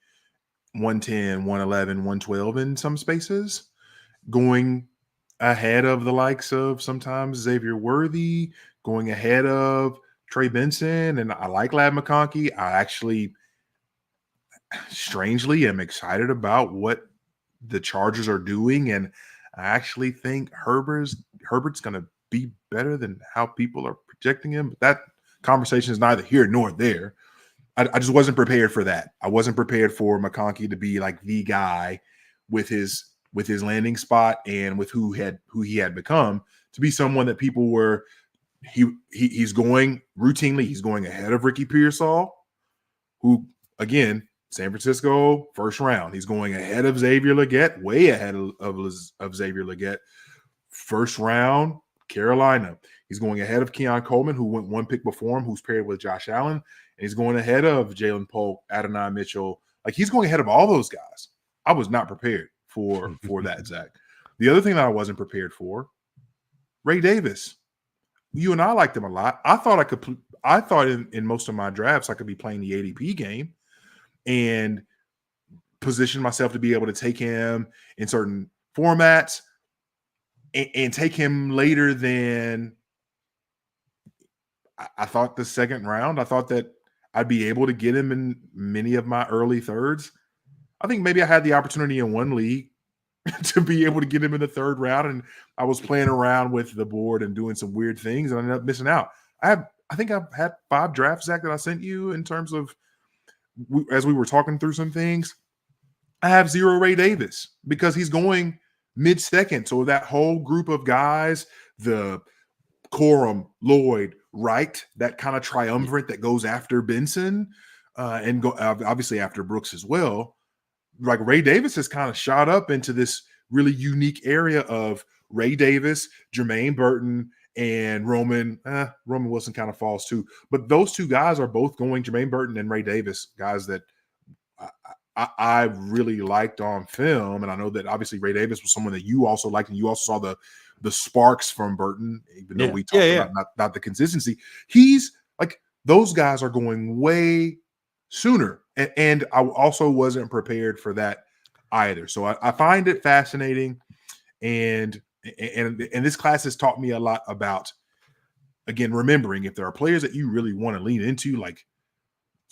110, 111, 112 in some spaces, going ahead of the likes of sometimes Xavier Worthy, going ahead of Trey Benson. And I like Ladd McConkey. I actually, strangely, am excited about what the Chargers are doing. And I actually think Herbert's going to be better than how people are projecting him. But that conversation is neither here nor there. I just wasn't prepared for that. I wasn't prepared for McConkey to be like the guy with his landing spot and with who he had become, to be someone that people were he's going routinely. He's going ahead of Ricky Pearsall, who again, San Francisco first round. He's going ahead of Xavier Legette, way ahead of Xavier Legette, first round. Carolina. He's going ahead of Keon Coleman, who went one pick before him, who's paired with Josh Allen. And he's going ahead of Jalen Polk, Adonai Mitchell. Like, he's going ahead of all those guys. I was not prepared for that, Zach. The other thing that I wasn't prepared for, Ray Davis. You and I liked him a lot. I thought in most of my drafts I could be playing the ADP game and position myself to be able to take him in certain formats and take him later than I thought the second round. I thought that I'd be able to get him in many of my early thirds. I think maybe I had the opportunity in one league to be able to get him in the third round, and I was playing around with the board and doing some weird things, and I ended up missing out. I I think I've had 5 drafts, Zach, that I sent you in terms of as we were talking through some things. I have 0 Ray Davis because he's going mid-second. So that whole group of guys, the Corum, Lloyd, Wright, that kind of triumvirate that goes after Benson and go obviously after Brooks as well. Like Ray Davis has kind of shot up into this really unique area of Ray Davis, Jermaine Burton, and Roman. Roman Wilson kind of falls too. But those 2 guys are both going, Jermaine Burton and Ray Davis, guys that I really liked on film. And I know that obviously Ray Davis was someone that you also liked, and you also saw the sparks from Burton, even though we talked about not the consistency. He's like, those guys are going way sooner. And I also wasn't prepared for that either. So I find it fascinating. And this class has taught me a lot about, again, remembering if there are players that you really want to lean into, like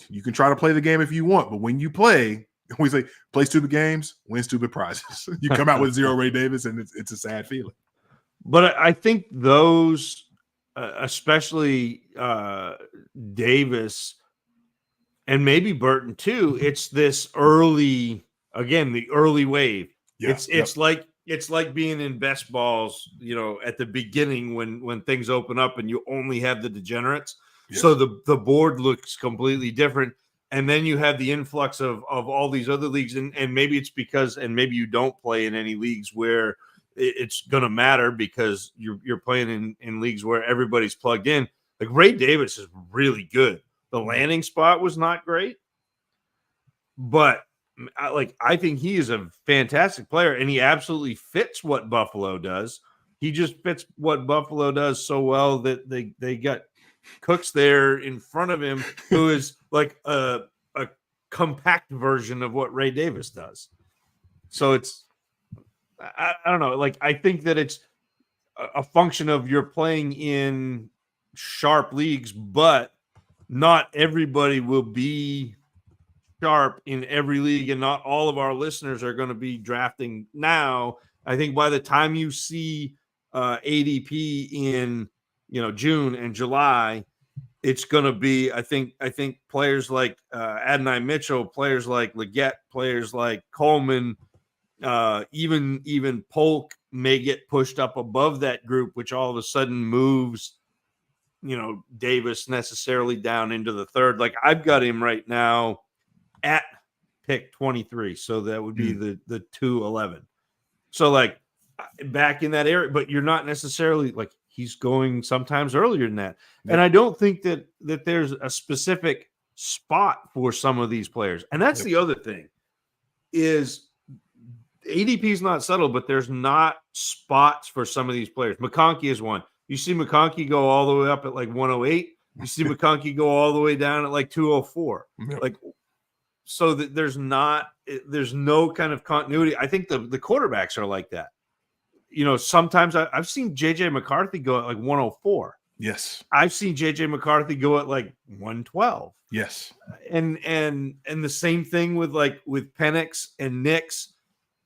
you can try to play the game if you want, but when you play, we say play stupid games, win stupid prizes. You come out with 0 Ray Davis, and it's a sad feeling. But I think those, especially Davis and maybe Burton too, it's this early, again, the early wave. Yeah, it's like being in best balls, at the beginning when things open up and you only have the degenerates. Yes. So the board looks completely different. And then you have the influx of all these other leagues. And maybe it's because, and maybe you don't play in any leagues where it's going to matter because you're playing in leagues where everybody's plugged in. Like Ray Davis is really good. The landing spot was not great, but I think he is a fantastic player, and he absolutely fits what Buffalo does. He just fits what Buffalo does so well that they got Cooks there in front of him, who is like a compact version of what Ray Davis does. So it's, I don't know. Like, I think that it's a function of you're playing in sharp leagues, but not everybody will be sharp in every league, and not all of our listeners are going to be drafting now. I think by the time you see ADP in June and July, it's going to be, I think players like Adonai Mitchell, players like Leggett, players like Coleman, even Polk may get pushed up above that group, which all of a sudden moves Davis necessarily down into the third. Like I've got him right now at pick 23, so that would be the 211. So like back in that area, but you're not necessarily like he's going sometimes earlier than that. And I don't think that there's a specific spot for some of these players. And that's the other thing is ADP is not subtle, but there's not spots for some of these players. McConkey is one. You see McConkey go all the way up at like 108. You see McConkey go all the way down at like 204. Like, so that there's no kind of continuity. I think the quarterbacks are like that. Sometimes I've seen JJ McCarthy go at like 104. Yes. I've seen JJ McCarthy go at like 112. Yes. And the same thing with Penix and Nix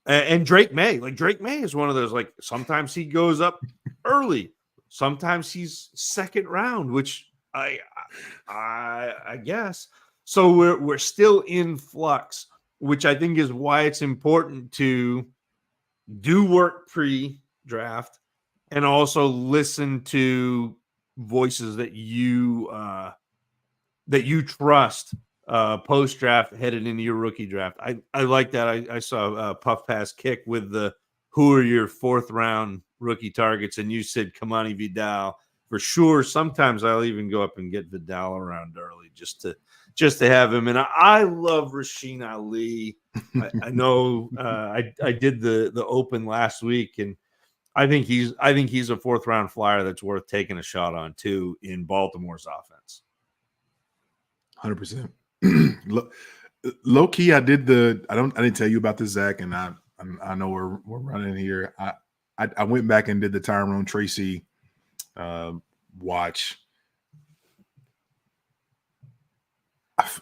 and Drake May. Like Drake May is one of those, like sometimes he goes up early. Sometimes he's second round, which I guess. So we're still in flux, which I think is why it's important to do work pre-draft and also listen to voices that you trust post-draft headed into your rookie draft. I like that. I saw Puff Pass Kick with who are your 4th round rookie targets, and you said Kamani Vidal for sure. Sometimes I'll even go up and get Vidal around early just to have him. And I love Rasheen Ali. I know I did the open last week, and I think he's a 4th round flyer that's worth taking a shot on too in Baltimore's offense. 100%. Low key, I didn't tell you about this, Zach, and I know we're running here. I went back and did the Tyrone Tracy watch.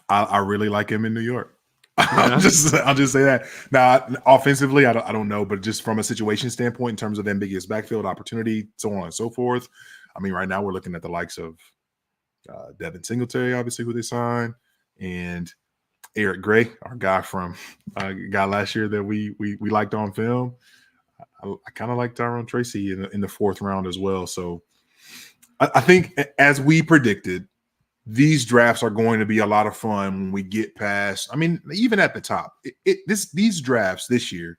I really like him in New York. Yeah. I'll just say that. Now, offensively, I don't know, but just from a situation standpoint, in terms of ambiguous backfield opportunity, so on and so forth. I mean, right now we're looking at the likes of Devin Singletary, obviously, who they signed, and Eric Gray, our guy from guy last year that we liked on film. I kind of like Tyrone Tracy in the 4th round as well. So I think, as we predicted, these drafts are going to be a lot of fun when we get past. I mean, even at the top, these drafts this year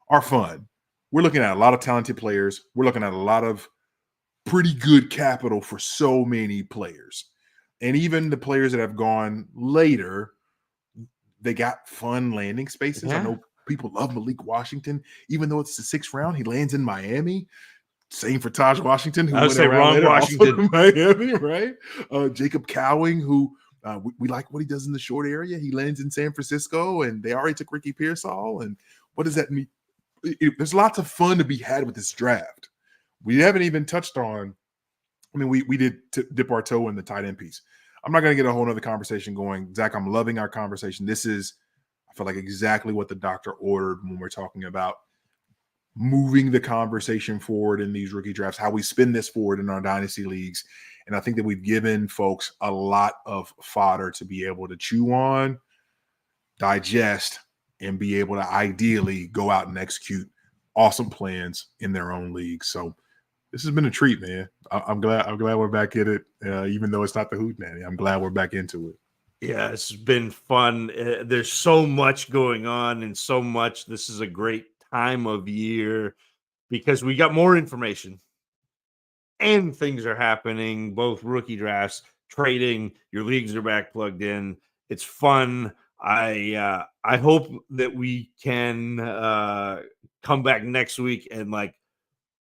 are fun. We're looking at a lot of talented players. We're looking at a lot of pretty good capital for so many players. And even the players that have gone later, they got fun landing spaces. Yeah. I know people love Malik Washington, even though it's the 6th round. He lands in Miami. Same for Taj Washington, who I would went say around Ron later, Washington. also to Miami, right? Jacob Cowing, who we like what he does in the short area. He lands in San Francisco, and they already took Ricky Pearsall. And what does that mean? There's lots of fun to be had with this draft. We haven't even touched on. I mean, we did dip our toe in the tight end piece. I'm not going to get a whole nother conversation going. Zach, I'm loving our conversation. This is, I feel like, exactly what the doctor ordered when we're talking about moving the conversation forward in these rookie drafts, how we spin this forward in our dynasty leagues. And I think that we've given folks a lot of fodder to be able to chew on, digest, and be able to ideally go out and execute awesome plans in their own leagues. So this has been a treat, man. I'm glad we're back in it, even though it's not the Hootenanny. I'm glad we're back into it. Yeah, it's been fun. There's so much going on and so much. This is a great time of year because we got more information and things are happening, both rookie drafts, trading, your leagues are back plugged in. It's fun. I hope that we can come back next week and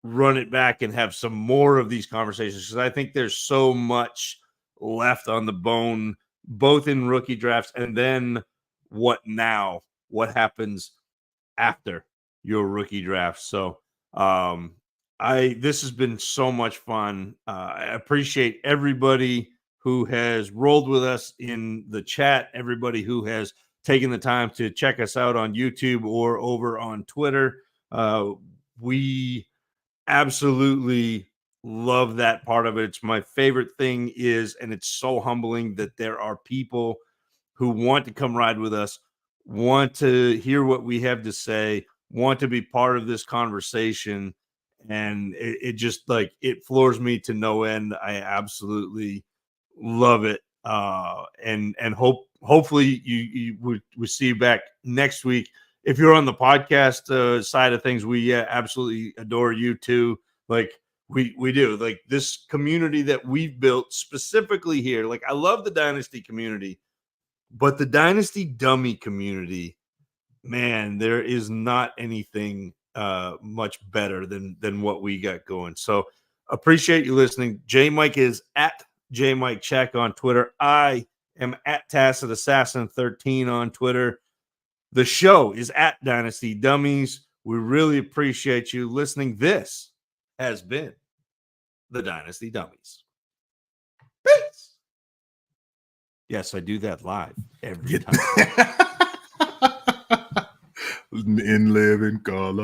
run it back and have some more of these conversations, because I think there's so much left on the bone, both in rookie drafts and then what happens after your rookie draft. So this has been so much fun. I appreciate everybody who has rolled with us in the chat, everybody who has taken the time to check us out on YouTube or over on Twitter. We absolutely love that part of it. It's my favorite thing and it's so humbling that there are people who want to come ride with us, want to hear what we have to say, want to be part of this conversation. And it just it floors me to no end. I absolutely love it. And hopefully we see you back next week. If you're on the podcast side of things, we absolutely adore you too. We do. This community that we've built specifically here. I love the Dynasty community, but the Dynasty Dummy community, man, there is not anything much better than what we got going. So appreciate you listening. JMic is at JMic Check on Twitter. I am at Tacit Assassin 13 on Twitter. The show is at Dynasty Dummies. We really appreciate you listening. This has been the Dynasty Dummies. Peace. Yes, I do that live every time. In living color.